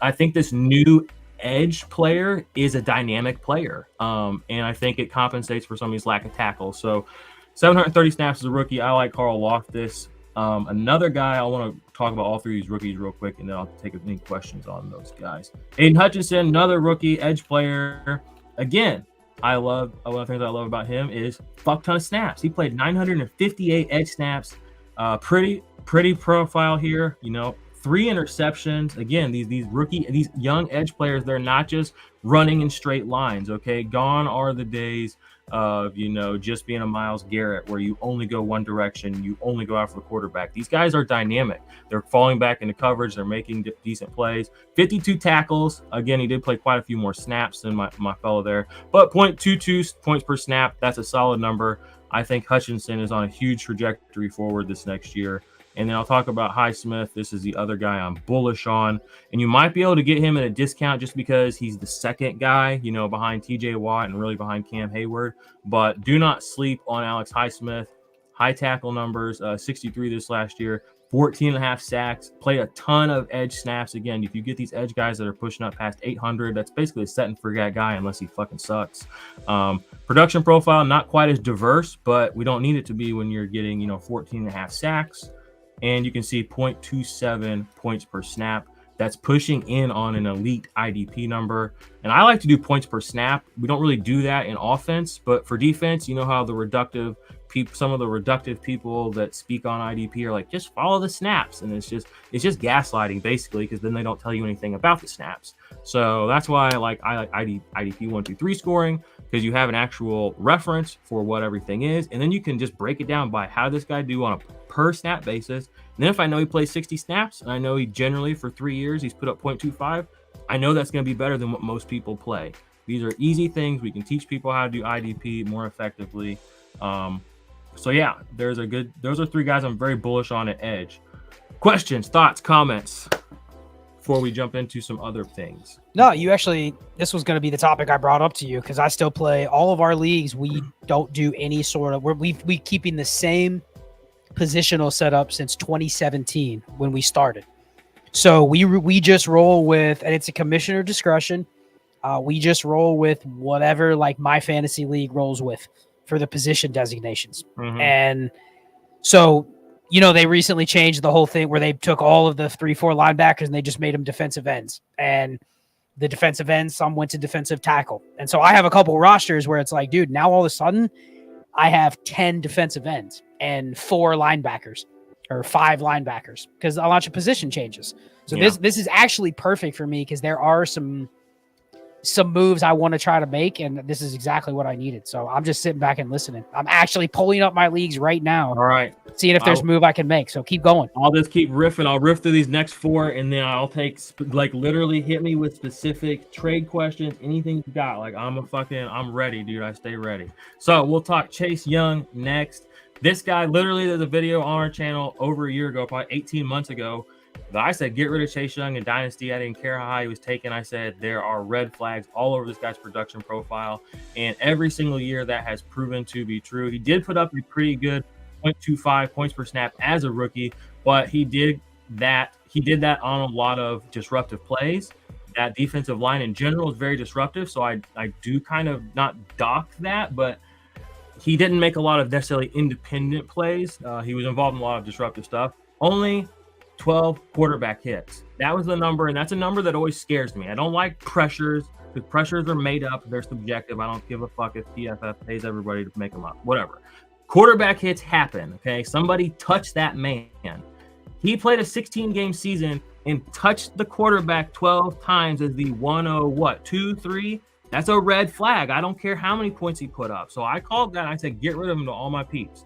I think this new edge player is a dynamic player. And I think it compensates for some of these lack of tackles. So 730 snaps as a rookie. I like Karlaftis. Another guy, I want to talk about all 3 of these rookies real quick, and then I'll take any questions on those guys. Aiden Hutchinson, another rookie edge player. Again, one of the things I love about him is fuck ton of snaps. He played 958 edge snaps. Pretty profile here. 3 interceptions. Again, these young edge players, they're not just running in straight lines, okay? Gone are the days of, just being a Myles Garrett where you only go one direction, you only go after the quarterback. These guys are dynamic. They're falling back into coverage. They're making decent plays. 52 tackles. Again, he did play quite a few more snaps than my fellow there, but 0.22 points per snap. That's a solid number. I think Hutchinson is on a huge trajectory forward this next year. And then I'll talk about Highsmith. This is the other guy I'm bullish on. And you might be able to get him at a discount just because he's the second guy, behind TJ Watt and really behind Cam Hayward. But do not sleep on Alex Highsmith. High tackle numbers, 63 this last year, 14.5 sacks, play a ton of edge snaps. Again, if you get these edge guys that are pushing up past 800, that's basically a set and forget guy unless he fucking sucks. Production profile, not quite as diverse, but we don't need it to be when you're getting, 14.5 sacks. And you can see 0.27 points per snap. That's pushing in on an elite IDP number. And I like to do points per snap. We don't really do that in offense, but for defense, how the some of the reductive people that speak on IDP are like, just follow the snaps. And it's just gaslighting basically, because then they don't tell you anything about the snaps. So that's why I like IDP 1, 2, 3 scoring, because you have an actual reference for what everything is. And then you can just break it down by how this guy do on a per snap basis. And then if I know he plays 60 snaps, and I know he generally for 3 years, he's put up 0.25, I know that's going to be better than what most people play. These are easy things. We can teach people how to do IDP more effectively. So yeah, those are 3 guys I'm very bullish on at edge. Questions, thoughts, comments before we jump into some other things? No, this was going to be the topic I brought up to you because I still play all of our leagues. We don't do any sort of, we keeping the same positional setup since 2017 when we started. So we just roll with, and it's a commissioner discretion. We just roll with whatever like my fantasy league rolls with for the position designations. Mm-hmm. And so, they recently changed the whole thing where they took all of the 3-4 linebackers and they just made them defensive ends. And the defensive ends, some went to defensive tackle. And so I have a couple rosters where it's like, dude, now all of a sudden I have 10 defensive ends and 4 linebackers or 5 linebackers because a bunch of position changes. So this is actually perfect for me because there are some moves I want to try to make, and this is exactly what I needed. So I'm just sitting back and listening. I'm actually pulling up my leagues right now. All right. Seeing if there's a move I can make. So keep going. I'll just keep riffing. I'll riff through these next 4, and then I'll take, literally hit me with specific trade questions, anything you got. I'm ready, dude. I stay ready. So we'll talk Chase Young next. This guy, literally, there's a video on our channel over a year ago, probably 18 months ago. I said, get rid of Chase Young in Dynasty. I didn't care how high he was taken. I said, there are red flags all over this guy's production profile. And every single year that has proven to be true. He did put up a pretty good 0.25 points per snap as a rookie, but he did that on a lot of disruptive plays. That defensive line in general is very disruptive. So I do kind of not dock that, but he didn't make a lot of necessarily independent plays. He was involved in a lot of disruptive stuff. Only 12 quarterback hits. That was the number, and that's a number that always scares me. I don't like pressures because pressures are made up. They're subjective. I don't give a fuck if PFF pays everybody to make them up. Whatever. Quarterback hits happen, okay? Somebody touched that man. He played a 16-game season and touched the quarterback 12 times as the 2, 3. That's a red flag. I don't care how many points he put up. So I called that. I said, get rid of him to all my peeps.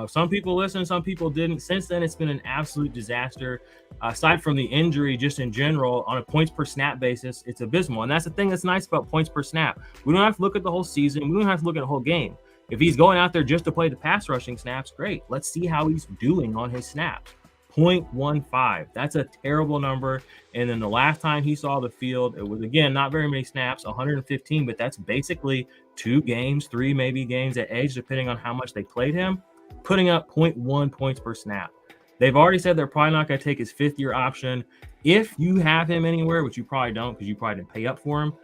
Some people listened, some people didn't. Since then, it's been an absolute disaster. Aside from the injury, just in general, on a points per snap basis, it's abysmal. And that's the thing that's nice about points per snap. We don't have to look at the whole season. We don't have to look at the whole game. If he's going out there just to play the pass rushing snaps, great. Let's see how he's doing on his snaps. 0.15. That's a terrible number. And then the last time he saw the field, it was, again, not very many snaps, 115, but that's basically 2 games, 3 maybe games at edge, depending on how much they played him, putting up 0.1 points per snap. They've already said they're probably not going to take his 5th-year option. If you have him anywhere, which you probably don't because you probably didn't pay up for him,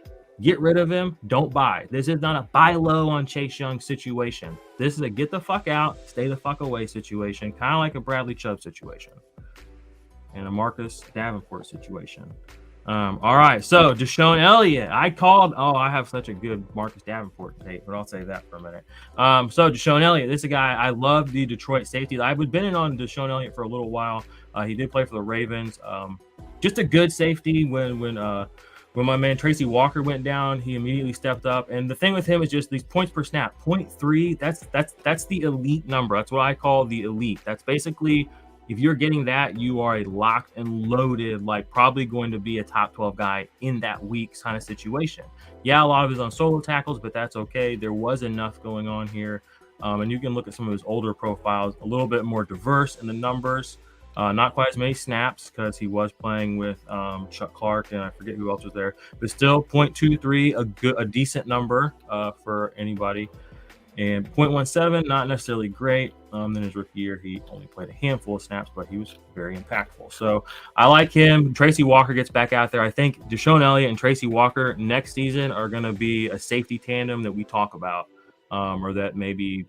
get rid of him. Don't buy. This is not a buy low on Chase Young situation. This is a get the fuck out, stay the fuck away situation, kind of like a Bradley Chubb situation and a Marcus Davenport situation. All right, so Deshaun Elliott. I have such a good Marcus Davenport tape, but I'll say that for a minute. So Deshaun Elliott, this is a guy, I love the Detroit safety. I've been in on Deshaun Elliott for a little while. He did play for the Ravens. Just a good safety. When my man Tracy Walker went down, he immediately stepped up. And the thing with him is just these points per snap, 0.3. That's the elite number. That's what I call the elite. That's basically, if you're getting that, you are a locked and loaded, like probably going to be a top 12 guy in that week kind of situation. Yeah, a lot of his on solo tackles, but that's okay. There was enough going on here. And you can look at some of his older profiles, a little bit more diverse in the numbers. Not quite as many snaps because he was playing with Chuck Clark and I forget who else was there, but still 0.23, a decent number for anybody. And 0.17, not necessarily great. Then his rookie year, he only played a handful of snaps, but he was very impactful. So I like him. Tracy Walker gets back out there. I think Deshaun Elliott and Tracy Walker next season are going to be a safety tandem that we talk about, or that maybe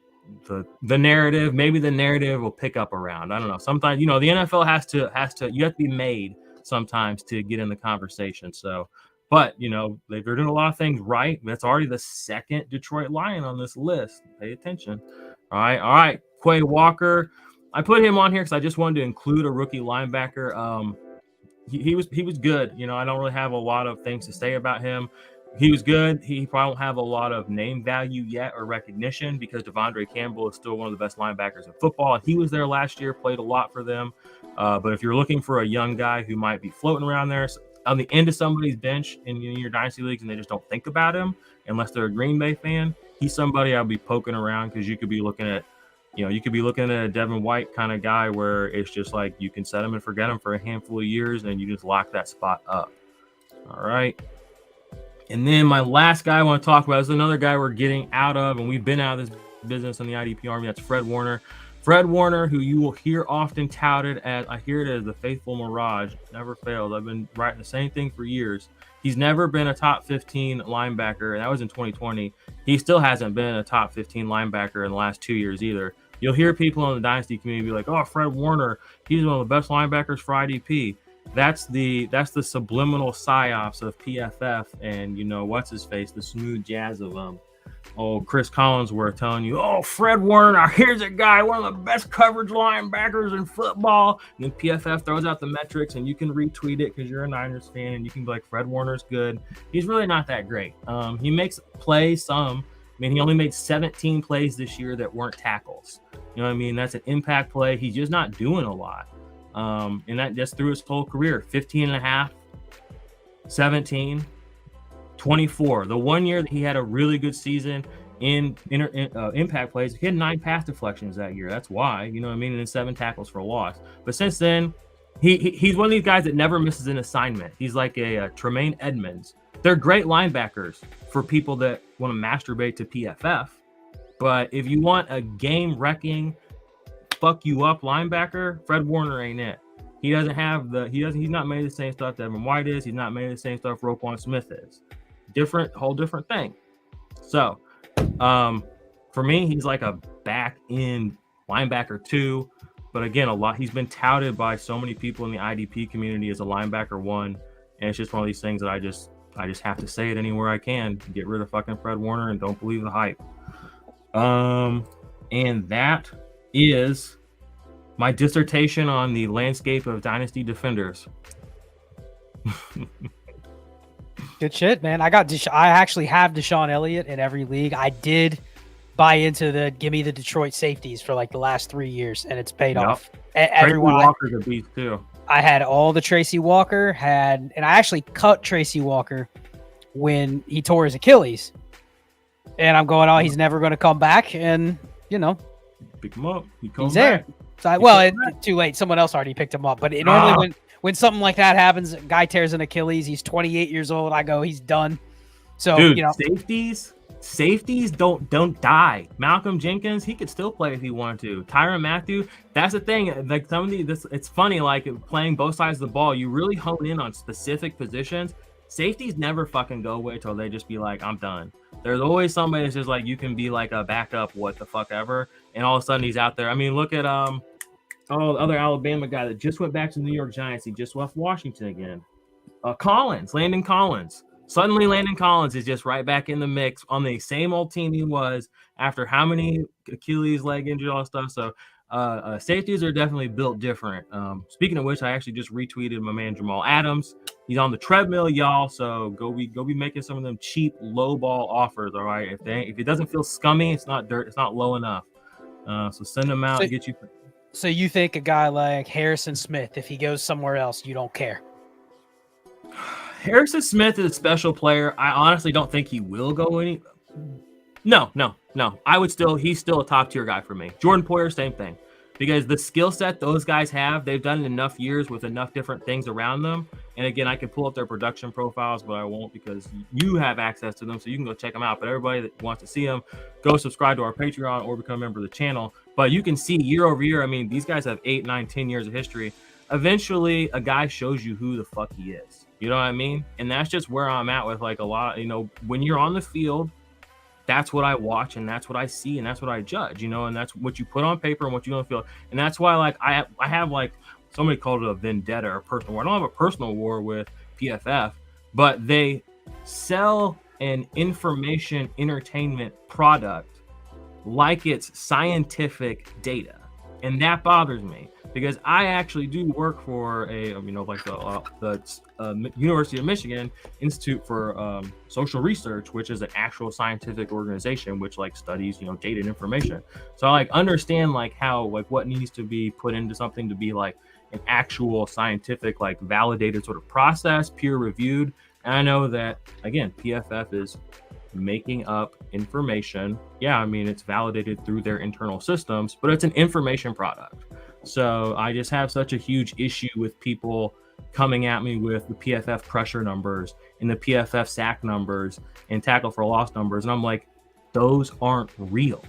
the narrative will pick up around. I don't know. Sometimes, the NFL has to you have to be made sometimes to get in the conversation. So, but they're doing a lot of things right. That's already the second Detroit Lion on this list. Pay attention. All right. Quay Walker, I put him on here because I just wanted to include a rookie linebacker. He was good. I don't really have a lot of things to say about him. He was good. He probably won't have a lot of name value yet or recognition because Devondre Campbell is still one of the best linebackers in football. And he was there last year, played a lot for them. But if you're looking for a young guy who might be floating around there on the end of somebody's bench in your dynasty leagues and they just don't think about him unless they're a Green Bay fan, he's somebody I'll be poking around because you could be looking at a Devin White kind of guy where it's just like you can set him and forget him for a handful of years and you just lock that spot up. All right. And then my last guy I want to talk about is another guy we're getting out of, and we've been out of this business in the IDP Army. That's Fred Warner. Fred Warner, who you will hear often touted as, I hear it as the faithful mirage, never fails. I've been writing the same thing for years. He's never been a top 15 linebacker, and that was in 2020. He still hasn't been a top 15 linebacker in the last 2 years either. You'll hear people in the Dynasty community be like, oh, Fred Warner, he's one of the best linebackers for IDP. That's the subliminal psyops of PFF and what's his face, the smooth jazz of Chris Collinsworth telling you, oh, Fred Warner, here's a guy, one of the best coverage linebackers in football. And then PFF throws out the metrics and you can retweet it because you're a Niners fan and you can be like, Fred Warner's good. He's really not that great. He makes plays some. He only made 17 plays this year that weren't tackles. You know what I mean? That's an impact play. He's just not doing a lot. And that just through his whole career, 15.5, 17, 24. The 1 year that he had a really good season in impact plays, he had 9 pass deflections that year. That's why, and then 7 tackles for a loss. But since then, he's one of these guys that never misses an assignment. He's like a Tremaine Edmonds. They're great linebackers for people that want to masturbate to PFF. But if you want a game-wrecking, fuck you up linebacker, Fred Warner ain't it. He's not made the same stuff that Devin White is. He's not made the same stuff Roquan Smith is. Whole different thing. So, for me, he's like a back end linebacker too. But again, he's been touted by so many people in the IDP community as a linebacker 1. And it's just one of these things that I just have to say it anywhere I can. Get rid of fucking Fred Warner and don't believe the hype. And that is my dissertation on the landscape of dynasty defenders. Good shit, man. I actually have Deshaun Elliott in every league. I did buy into the give me the Detroit safeties for like the last 3 years, and it's paid off. Everyone, Tracy Walker's a beast too. I had all the Tracy Walker, and I actually cut Tracy Walker when he tore his Achilles. And I'm going, he's never going to come back, and pick him up. He's there. So too late. Someone else already picked him up. But normally when something like that happens, a guy tears an Achilles, he's 28 years old. I go, he's done. So dude, safeties don't die. Malcolm Jenkins, he could still play if he wanted to. Tyrann Mathieu, that's the thing. Like it's funny. Like playing both sides of the ball, you really hone in on specific positions. Safeties never fucking go away till they just be like, I'm done. There's always somebody that's just like, you can be like a backup, what the fuck ever, and all of a sudden he's out there. I mean, look at the other Alabama guy that just went back to the New York Giants. He just left Washington again. Landon Collins. Suddenly Landon Collins is just right back in the mix on the same old team he was after how many Achilles leg injuries, all that stuff. So Safeties are definitely built different. Speaking of which, I actually just retweeted my man Jamal Adams. He's on the treadmill, y'all. So go be making some of them cheap low ball offers. All right, if it doesn't feel scummy, it's not dirt. It's not low enough. So send them out and get you. So you think a guy like Harrison Smith, if he goes somewhere else, you don't care? Harrison Smith is a special player. I honestly don't think he will go any. No. He's still a top tier guy for me. Jordan Poyer, same thing. Because the skill set those guys have, they've done it enough years with enough different things around them. And again, I can pull up their production profiles, but I won't because you have access to them, so you can go check them out. But everybody that wants to see them, go subscribe to our Patreon or become a member of the channel. But you can see year over year, I mean, these guys have 8, 9, 10 years of history. Eventually, a guy shows you who the fuck he is. You know what I mean? And that's just where I'm at with like a lot, when you're on the field, that's what I watch and that's what I see and that's what I judge, and that's what you put on paper and what you don't feel. And that's why like I have like somebody called it a vendetta or a personal war. I don't have a personal war with PFF, but they sell an information entertainment product like it's scientific data. And that bothers me because I actually do work for the University of Michigan Institute for Social Research, which is an actual scientific organization which like studies data and information. So I like understand like how like what needs to be put into something to be like an actual scientific like validated sort of process, peer reviewed. And I know that again, PFF is making up information. Yeah, I mean, it's validated through their internal systems, but it's an information product. So I just have such a huge issue with people coming at me with the PFF pressure numbers and the PFF sack numbers and tackle for loss numbers. And I'm like, those aren't real.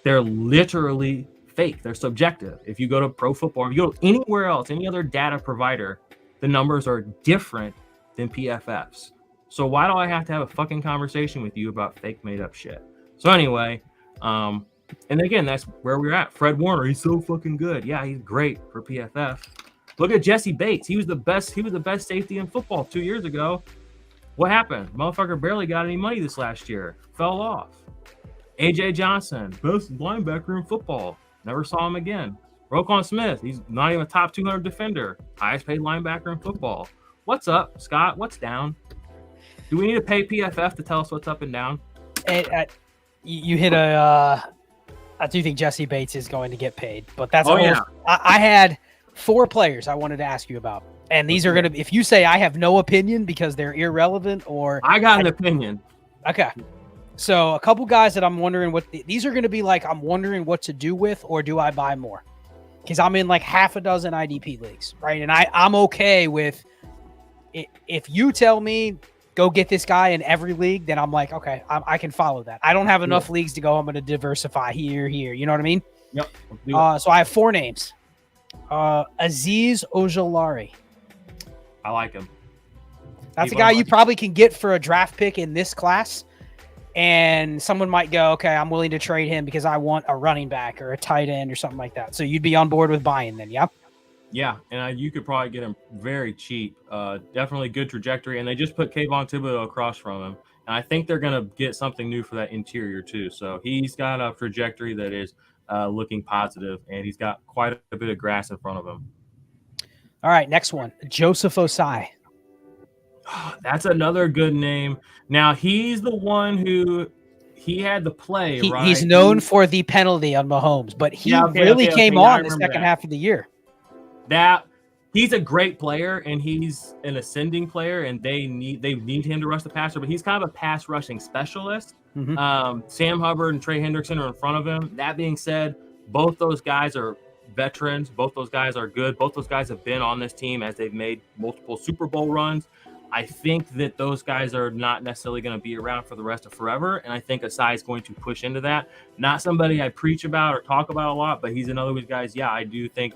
They're literally fake. They're subjective. If you go to Pro Football, if you go anywhere else, any other data provider, the numbers are different than PFF's. So why do I have to have a fucking conversation with you about fake made up shit? So anyway, and again, that's where we're at. Fred Warner, he's so fucking good. Yeah, he's great for PFF. Look at Jesse Bates. He was the best safety in football 2 years ago. What happened? Motherfucker barely got any money this last year. Fell off. AJ Johnson, best linebacker in football. Never saw him again. Roquan Smith, he's not even a top 200 defender. Highest paid linebacker in football. What's up, Scott? What's down? Do we need to pay PFF to tell us what's up and down? You hit a. I do think Jesse Bates is going to get paid, but that's. I had 4 players I wanted to ask you about, and these are going to. If you say I have no opinion because they're irrelevant, or I got an opinion. Okay, so a couple guys that I'm wondering what these are going to be like. I'm wondering what to do with, or do I buy more? Because I'm in like half a dozen IDP leagues, right? And I'm okay with it. If you tell me go get this guy in every league, then I'm like, okay, I can follow that. I don't have enough leagues to go. I'm going to diversify here. You know what I mean? Yep. So I have 4 names. Azeez Ojulari. I like him. That's a guy you probably can get for a draft pick in this class. And someone might go, okay, I'm willing to trade him because I want a running back or a tight end or something like that. So you'd be on board with buying then, yeah? Yeah, and you could probably get him very cheap. Definitely good trajectory, and they just put Kayvon Thibodeau across from him. And I think they're going to get something new for that interior too. So he's got a trajectory that is looking positive, and he's got quite a bit of grass in front of him. All right, next one, Joseph Osai. That's another good name. Now, he's the one who he had the play, right? He's known for the penalty on Mahomes, but he really came on the second half of the year. That he's a great player and he's an ascending player and they need him to rush the passer, but he's kind of a pass rushing specialist. Mm-hmm. Sam Hubbard and Trey Hendrickson are in front of him. That being said, both those guys are veterans. Both those guys are good. Both those guys have been on this team as they've made multiple Super Bowl runs. I think that those guys are not necessarily going to be around for the rest of forever, and I think Asai is going to push into that. Not somebody I preach about or talk about a lot, but he's another of these guys. Yeah, I do think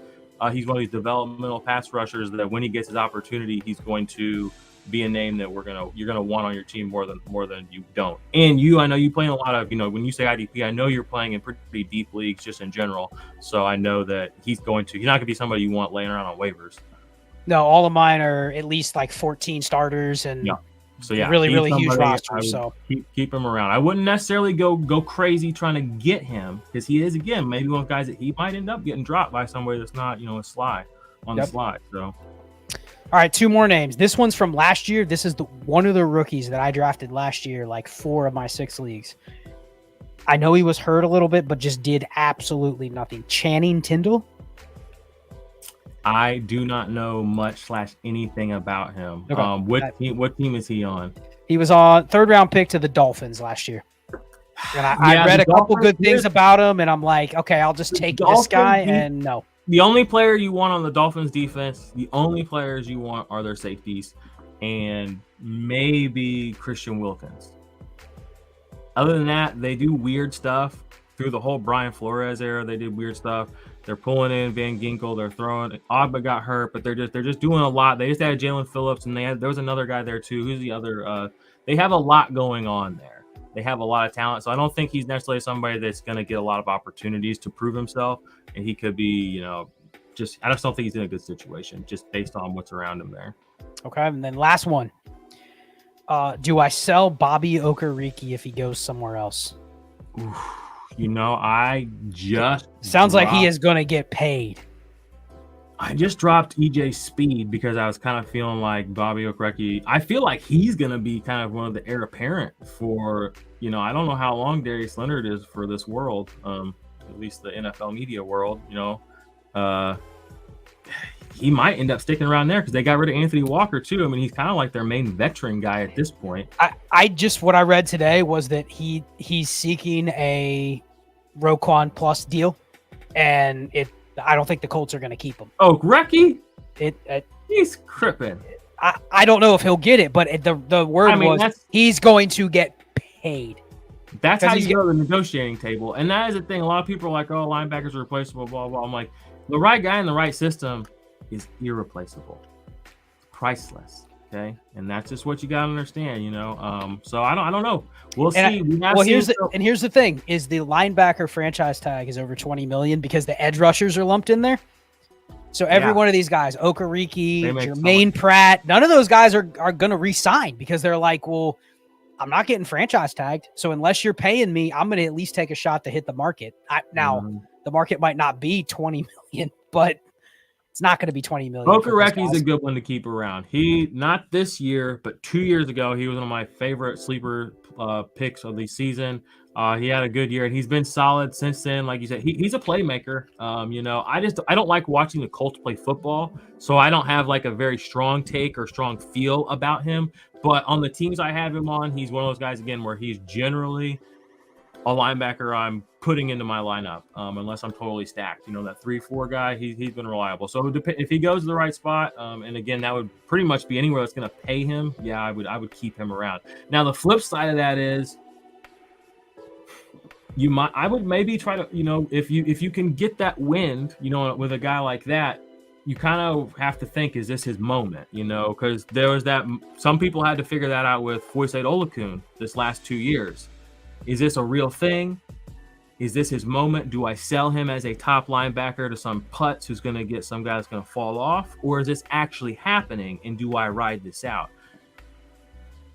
he's one of these developmental pass rushers that when he gets his opportunity, he's going to be a name that you're gonna want on your team more than you don't. And I know you play in a lot of, when you say IDP, I know you're playing in pretty deep leagues just in general. So I know that he's not gonna be somebody you want laying around on waivers. No, all of mine are at least like 14 starters, and So yeah, really, he's really huge somebody roster. I would So keep him around. I wouldn't necessarily go crazy trying to get him because he is, again, maybe one of the guys that he might end up getting dropped by somebody that's not, a slide on the slide. So all right, 2 more names. This one's from last year. This is one of the rookies that I drafted last year, like 4 of my 6 leagues. I know he was hurt a little bit, but just did absolutely nothing. Channing Tindall. I do not know much / anything about him. Okay. What team is he on? He was on 3rd round pick to the Dolphins last year. And I read a couple good things about him, and I'm like, okay, I'll just take this guy. And no. The only player you want on the Dolphins defense, the only players you want are their safeties and maybe Christian Wilkins. Other than that, they do weird stuff. Through the whole Brian Flores era, they did weird stuff. They're pulling in Van Ginkel. They're throwing. Ogba got hurt, but they're just doing a lot. They just had Jalen Phillips, and there was another guy there too. Who's the other? They have a lot going on there. They have a lot of talent, so I don't think he's necessarily somebody that's going to get a lot of opportunities to prove himself. And he could be, I just don't think he's in a good situation just based on what's around him there. Okay, and then last one. Do I sell Bobby Okereke if he goes somewhere else? Oof. I just sounds like he is going to get paid. I just dropped EJ Speed because I was kind of feeling like Bobby Okereke. I feel like he's going to be kind of one of the heir apparent for, I don't know how long Darius Leonard is for this world, at least the NFL media world, he might end up sticking around there because they got rid of Anthony Walker too. I mean, he's kind of like their main veteran guy at this point. What I read today was that he's seeking a Roquan Plus deal, and I don't think the Colts are going to keep him. Oh, Okereke? He's crippin'. I don't know if he'll get it, but the word was he's going to get paid. That's how you go to the negotiating table. And that is the thing. A lot of people are like, oh, linebackers are replaceable, blah, blah. I'm like, the right guy in the right system is irreplaceable. It's priceless. Okay. And that's just what you got to understand, So I don't know. We'll see. Here's the thing is the linebacker franchise tag is over 20 million because the edge rushers are lumped in there. So every one of these guys, Okereke, Jermaine Pratt, none of those guys are going to re-sign because they're like, well, I'm not getting franchise tagged. So unless you're paying me, I'm going to at least take a shot to hit the market. The market might not be 20 million, but it's not going to be 20 million. Okereke is a good one to keep around. He, not this year, but 2 years ago, he was one of my favorite sleeper picks of the season. He had a good year, and he's been solid since then. Like you said, he's a playmaker. I don't like watching the Colts play football, so I don't have like a very strong take or strong feel about him. But on the teams I have him on, he's one of those guys, again, where he's generally a linebacker I'm putting into my lineup, unless I'm totally stacked. That 3-4 guy, he's been reliable. So if he goes to the right spot, and again, that would pretty much be anywhere that's going to pay him. Yeah, I would keep him around. Now, the flip side of that is I would maybe try to, if you can get that wind, with a guy like that, you kind of have to think, is this his moment? Because there was some people had to figure that out with Foyesade Olakun this last 2 years. Is this a real thing? Is this his moment? Do I sell him as a top linebacker to some putz who's going to get some guy that's going to fall off? Or is this actually happening? And do I ride this out?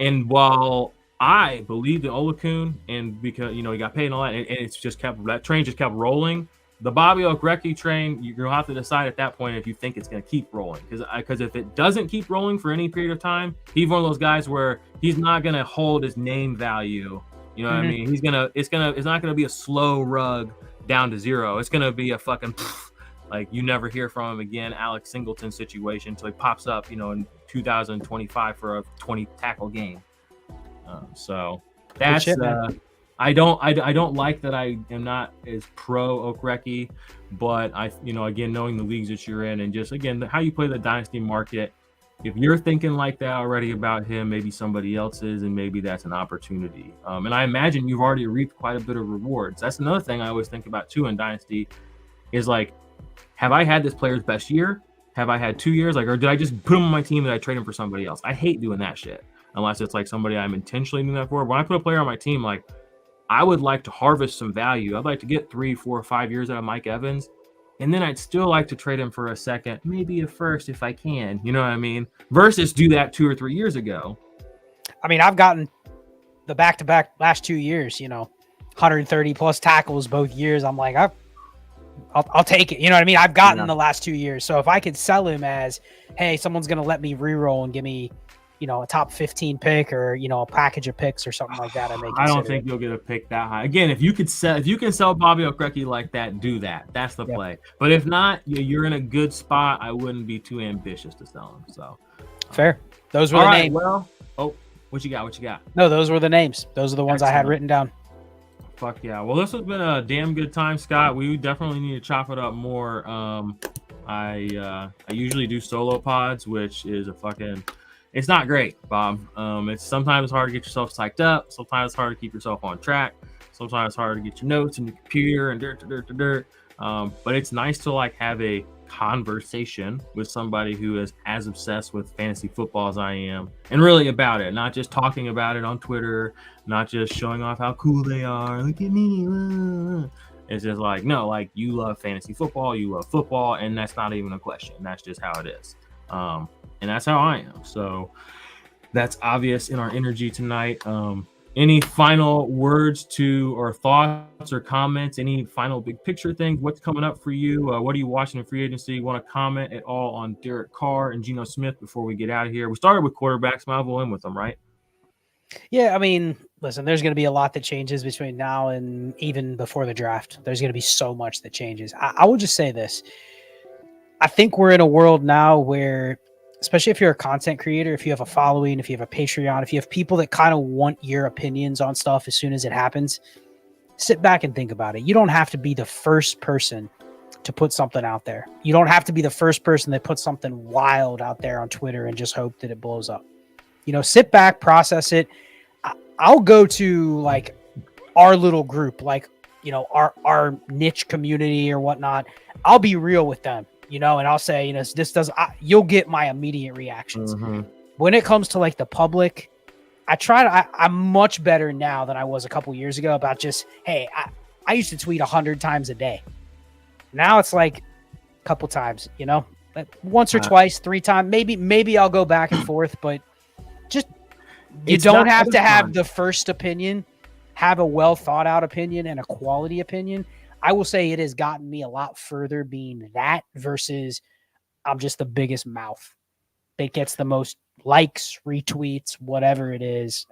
And while I believed in Olakun, and because, he got paid and all that, and it's just that train just kept rolling. The Bobby Okereke train, you'll have to decide at that point if you think it's going to keep rolling. Because if it doesn't keep rolling for any period of time, he's one of those guys where he's not going to hold his name value. You know what I mean? It's not gonna be a slow rug down to 0. It's gonna be a fucking like you never hear from him again, Alex Singleton situation until he pops up, in 2025 for a 20 tackle game. So that's I don't like that I am not as pro Okereke, but again, knowing the leagues that you're in and just again how you play the dynasty market. If you're thinking like that already about him, maybe somebody else is, and maybe that's an opportunity. And I imagine you've already reaped quite a bit of rewards. That's another thing I always think about too in Dynasty is like, have I had this player's best year? Have I had 2 years? Or did I just put him on my team and I trade him for somebody else? I hate doing that shit unless it's like somebody I'm intentionally doing that for. When I put a player on my team, like I would like to harvest some value. I'd like to get 3, 4, 5 years out of Mike Evans. And then I'd still like to trade him for a second, maybe a first if I can. You know what I mean? Versus do that 2 or 3 years ago. I mean, I've gotten the back-to-back last 2 years, 130 plus tackles both years. I'm like, I'll take it. You know what I mean? I've gotten the last 2 years. So if I could sell him as, hey, someone's going to let me re-roll and give me, a top 15 pick or, a package of picks or something like that, I don't think you'll get a pick that high. Again, if you can sell Bobby Okereke like that, do that. That's the play. But if not, you're in a good spot. I wouldn't be too ambitious to sell him. So fair. Those were the names. Well, what you got? No, those were the names. Those are the ones I had written down. Fuck yeah. Well, this has been a damn good time, Scott. We definitely need to chop it up more. I usually do solo pods, which is it's not great, Bob. It's sometimes hard to get yourself psyched up. Sometimes it's hard to keep yourself on track. Sometimes it's hard to get your notes in your computer and dirt. But it's nice to have a conversation with somebody who is as obsessed with fantasy football as I am, and really about it, not just talking about it on Twitter, not just showing off how cool they are. Look at me. It's just no, you love fantasy football, you love football, and that's not even a question. That's just how it is. And that's how I am. So that's obvious in our energy tonight. Any final words or thoughts or comments? Any final big picture things? What's coming up for you? What are you watching in free agency? You want to comment at all on Derek Carr and Geno Smith before we get out of here? We started with quarterbacks. Might as well end with them, right? Yeah, I mean, listen, there's going to be a lot that changes between now and even before the draft. There's going to be so much that changes. I will just say this. I think we're in a world now where, especially if you're a content creator, if you have a following, if you have a Patreon, if you have people that kind of want your opinions on stuff as soon as it happens, sit back and think about it. You don't have to be the first person to put something out there. You don't have to be the first person that puts something wild out there on Twitter and just hope that it blows up. Sit back, process it. I'll go to our little group, our niche community or whatnot. I'll be real with them. And I'll say, you'll get my immediate reactions. Mm-hmm. When it comes to the public, I'm much better now than I was a couple years ago about just, hey, I used to tweet 100 times a day. Now it's a couple times, once or twice, 3 times, maybe I'll go back and forth, but just, you don't have to have the first opinion, have a well thought out opinion and a quality opinion. I will say it has gotten me a lot further being that versus I'm just the biggest mouth that gets the most likes, retweets, whatever it is.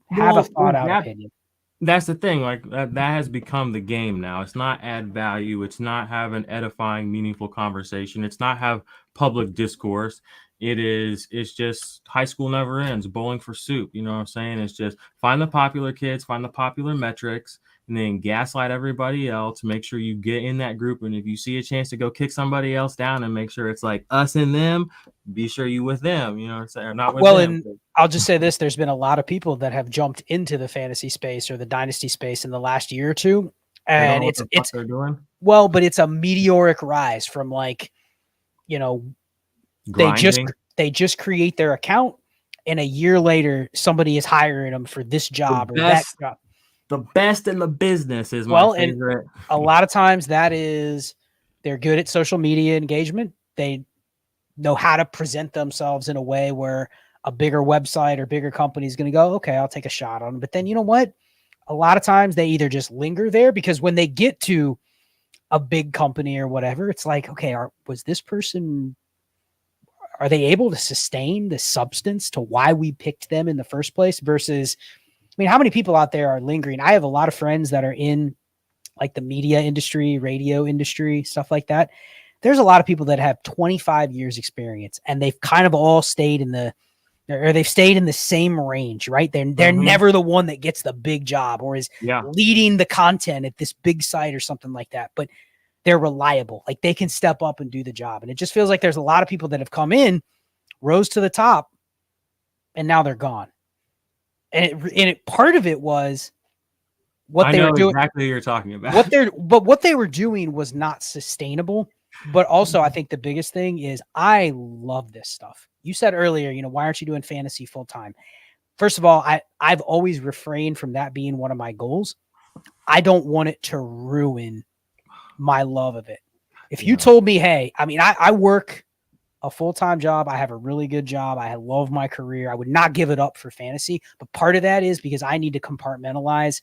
Have a thought out opinion. That's the thing. That has become the game now. It's not add value. It's not have an edifying, meaningful conversation. It's not have public discourse. It's just high school never ends, bowling for soup. You know what I'm saying? It's just find the popular kids, find the popular metrics, and then gaslight everybody else. Make sure you get in that group. And if you see a chance to go kick somebody else down and make sure it's us and them, be sure you with them. You know what I'm saying? Or not with them. And I'll just say this. There's been a lot of people that have jumped into the fantasy space or the dynasty space in the last year or two. And it's they're doing. Well, but it's a meteoric rise from they just create their account, and a year later somebody is hiring them for this job or that job. The best in the business is my favorite. And a lot of times they're good at social media engagement. They know how to present themselves in a way where a bigger website or bigger company is going to go, okay, I'll take a shot on them. But then you know what? A lot of times they either just linger there because when they get to a big company or whatever, it's okay, was this person, are they able to sustain the substance to why we picked them in the first place versus, how many people out there are lingering? I have a lot of friends that are in the media industry, radio industry, stuff like that. There's a lot of people that have 25 years experience and they've kind of all stayed they've stayed in the same range, right? They're never the one that gets the big job or is leading the content at this big site or something like that. But they're reliable. They can step up and do the job. And it just feels like there's a lot of people that have come in, rose to the top, and now they're gone. And part of it was what they were doing. Exactly what you're talking about. What they were doing was not sustainable. But also, I think the biggest thing is I love this stuff. You said earlier, why aren't you doing fantasy full time? First of all, I've always refrained from that being one of my goals. I don't want it to ruin my love of it. If you told me, hey, I work a full-time job. I have a really good job. I love my career. I would not give it up for fantasy. But part of that is because I need to compartmentalize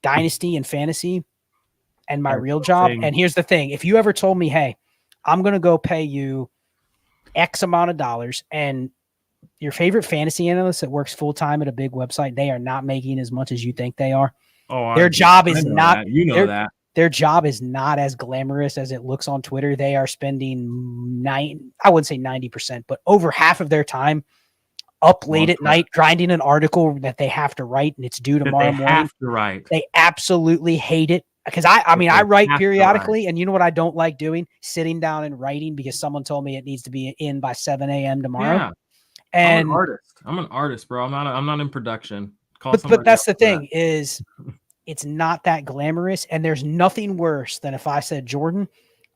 Dynasty and fantasy and my real job. And here's the thing. If you ever told me, hey, I'm going to go pay you X amount of dollars, and your favorite fantasy analyst that works full-time at a big website, they are not making as much as you think they are. Their job is not, their job is not as glamorous as it looks on Twitter. They are spending I wouldn't say 90%, but over half of their time up late at night grinding an article that they have to write, and it's due tomorrow morning. They absolutely hate it. Because I write periodically, and you know what I don't like doing? Sitting down and writing because someone told me it needs to be in by 7 a.m. tomorrow. Yeah. And I'm an artist, bro. I'm not in production. But that's the thing is it's not that glamorous, and there's nothing worse than if I said, Jordan,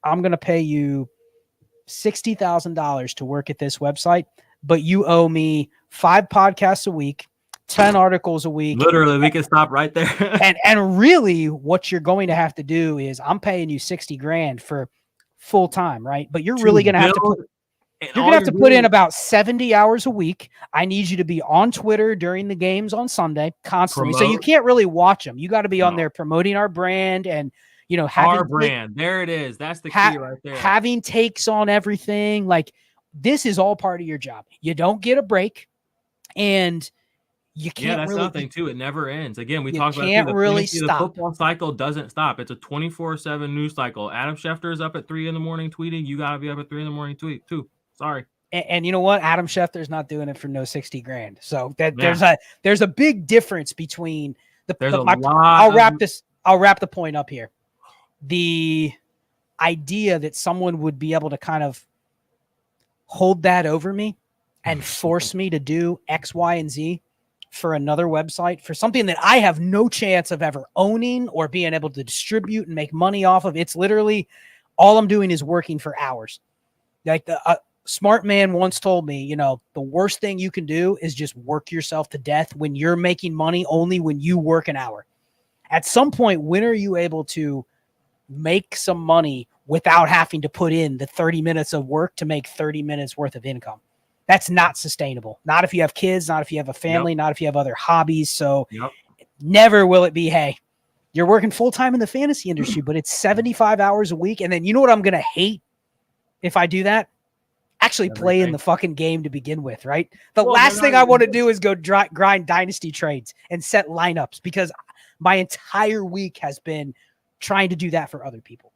I'm going to pay you $60,000 to work at this website, but you owe me 5 podcasts a week, 10 articles a week. Literally, we can stop right there. and really what you're going to have to do is I'm paying you $60,000 for full time, right? But you're really going to have to put in about 70 hours a week. I need you to be on Twitter during the games on Sunday constantly. So you can't really watch them. You got to be on there promoting our brand and, you know, having our brand. There it is. That's the key right there. Having takes on everything. Like, this is all part of your job. You don't get a break, and you can't. Yeah, that's really, nothing too. It never ends. Again, we talked about the football cycle doesn't stop. It's a 24/7 news cycle. Adam Schefter is up at 3 a.m. tweeting. You got to be up at 3 a.m. tweet too. Sorry. And you know what? Adam Schefter's not doing it for no $60,000. So there's a big difference between I'll wrap the point up here. The idea that someone would be able to kind of hold that over me and force me to do X, Y, and Z for another website for something that I have no chance of ever owning or being able to distribute and make money off of. It's literally all I'm doing is working for hours. Like the smart man once told me, you know, the worst thing you can do is just work yourself to death when you're making money only when you work an hour. At some point, when are you able to make some money without having to put in the 30 minutes of work to make 30 minutes worth of income? That's not sustainable. Not if you have kids, not if you have a family, not if you have other hobbies. So never will it be, hey, you're working full-time in the fantasy industry, but it's 75 hours a week. And then you know what I'm going to hate if I do that? Actually play in the fucking game to begin with, right? The last thing I want to do is go grind dynasty trades and set lineups, because my entire week has been trying to do that for other people.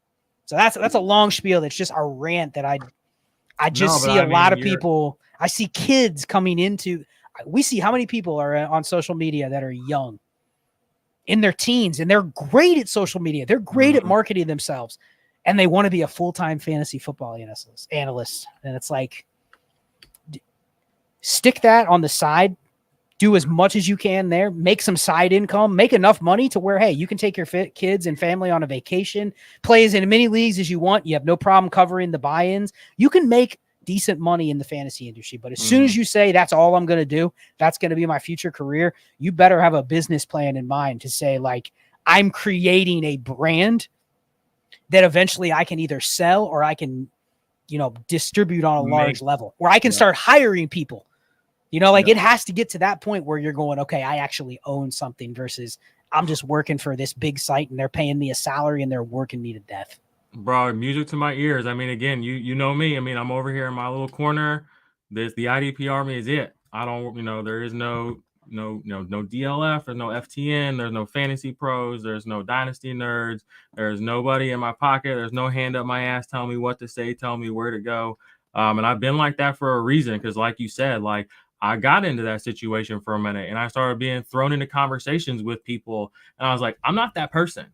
So that's a long spiel. That's just a rant that I just see a lot of people. I see kids coming into, we see how many people are on social media that are young in their teens, and they're great at social media. They're great at marketing themselves, and they want to be a full-time fantasy football analyst. And it's like, stick that on the side, do as much as you can there, make some side income, make enough money to where, hey, you can take your kids and family on a vacation, play as many leagues as you want. You have no problem covering the buy-ins. You can make decent money in the fantasy industry. But as soon as you say that's all I'm going to do, that's going to be my future career, you better have a business plan in mind to say, like, I'm creating a brand that eventually I can either sell or I can, you know, distribute on a large level, where I can start hiring people. You know, like it has to get to that point where you're going, okay, I actually own something versus I'm just working for this big site and they're paying me a salary and they're working me to death. Bro, music to my ears. I mean, again, you know me. I mean, I'm over here in my little corner. The IDP army is it. I don't, you know, there is no DLF, there's no FTN, there's no fantasy pros, there's no dynasty nerds, there's nobody in my pocket, there's no hand up my ass telling me what to say, telling me where to go. And I've been like that for a reason, because like you said, like I got into that situation for a minute and I started being thrown into conversations with people, and I was like, I'm not that person.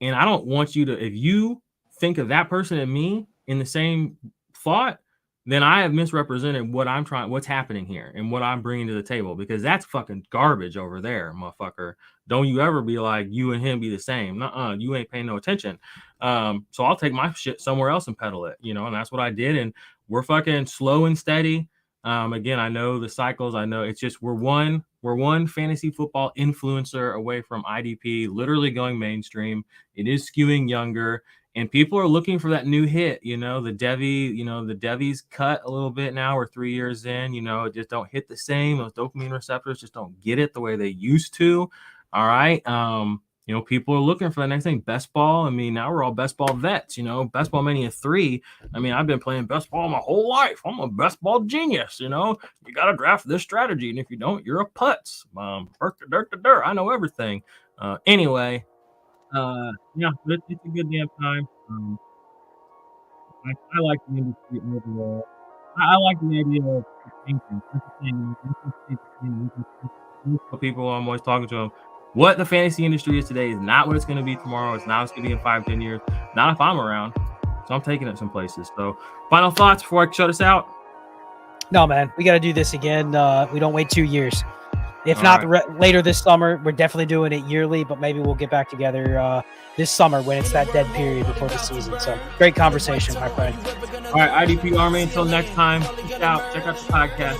And I don't want you to, if you think of that person and me in the same thought, then I have misrepresented what's happening here and what I'm bringing to the table, because that's fucking garbage over there, motherfucker. Don't you ever be like, you and him be the same. Nuh-uh, you ain't paying no attention. So I'll take my shit somewhere else and peddle it, you know, and that's what I did. And we're fucking slow and steady. Again, I know the cycles. I know it's just we're one fantasy football influencer away from IDP literally going mainstream. It is skewing younger. And people are looking for that new hit, the Devi's cut a little bit now. We're 3 years in, it just don't hit the same. Those dopamine receptors just don't get it the way they used to. All right. People are looking for the next thing. Best ball. I mean, now we're all best ball vets, Best Ball Mania 3. I mean, I've been playing best ball my whole life. I'm a best ball genius, You got to draft this strategy. And if you don't, you're a putz. I know everything. Anyway. Yeah, it's a good damn time. I like the industry overall. I like the idea of thinking. That's the thing. People I'm always talking to them. What the fantasy industry is today is not what it's going to be tomorrow. It's not what it's going to be in 5-10 years. Not if I'm around. So I'm taking it some places. So final thoughts before I shut us out. No, man, we got to do this again. We don't wait 2 years. If not later this summer, we're definitely doing it yearly, but maybe we'll get back together this summer when it's that dead period before the season. So great conversation, my friend. All right, IDP Army, until next time, check out the podcast.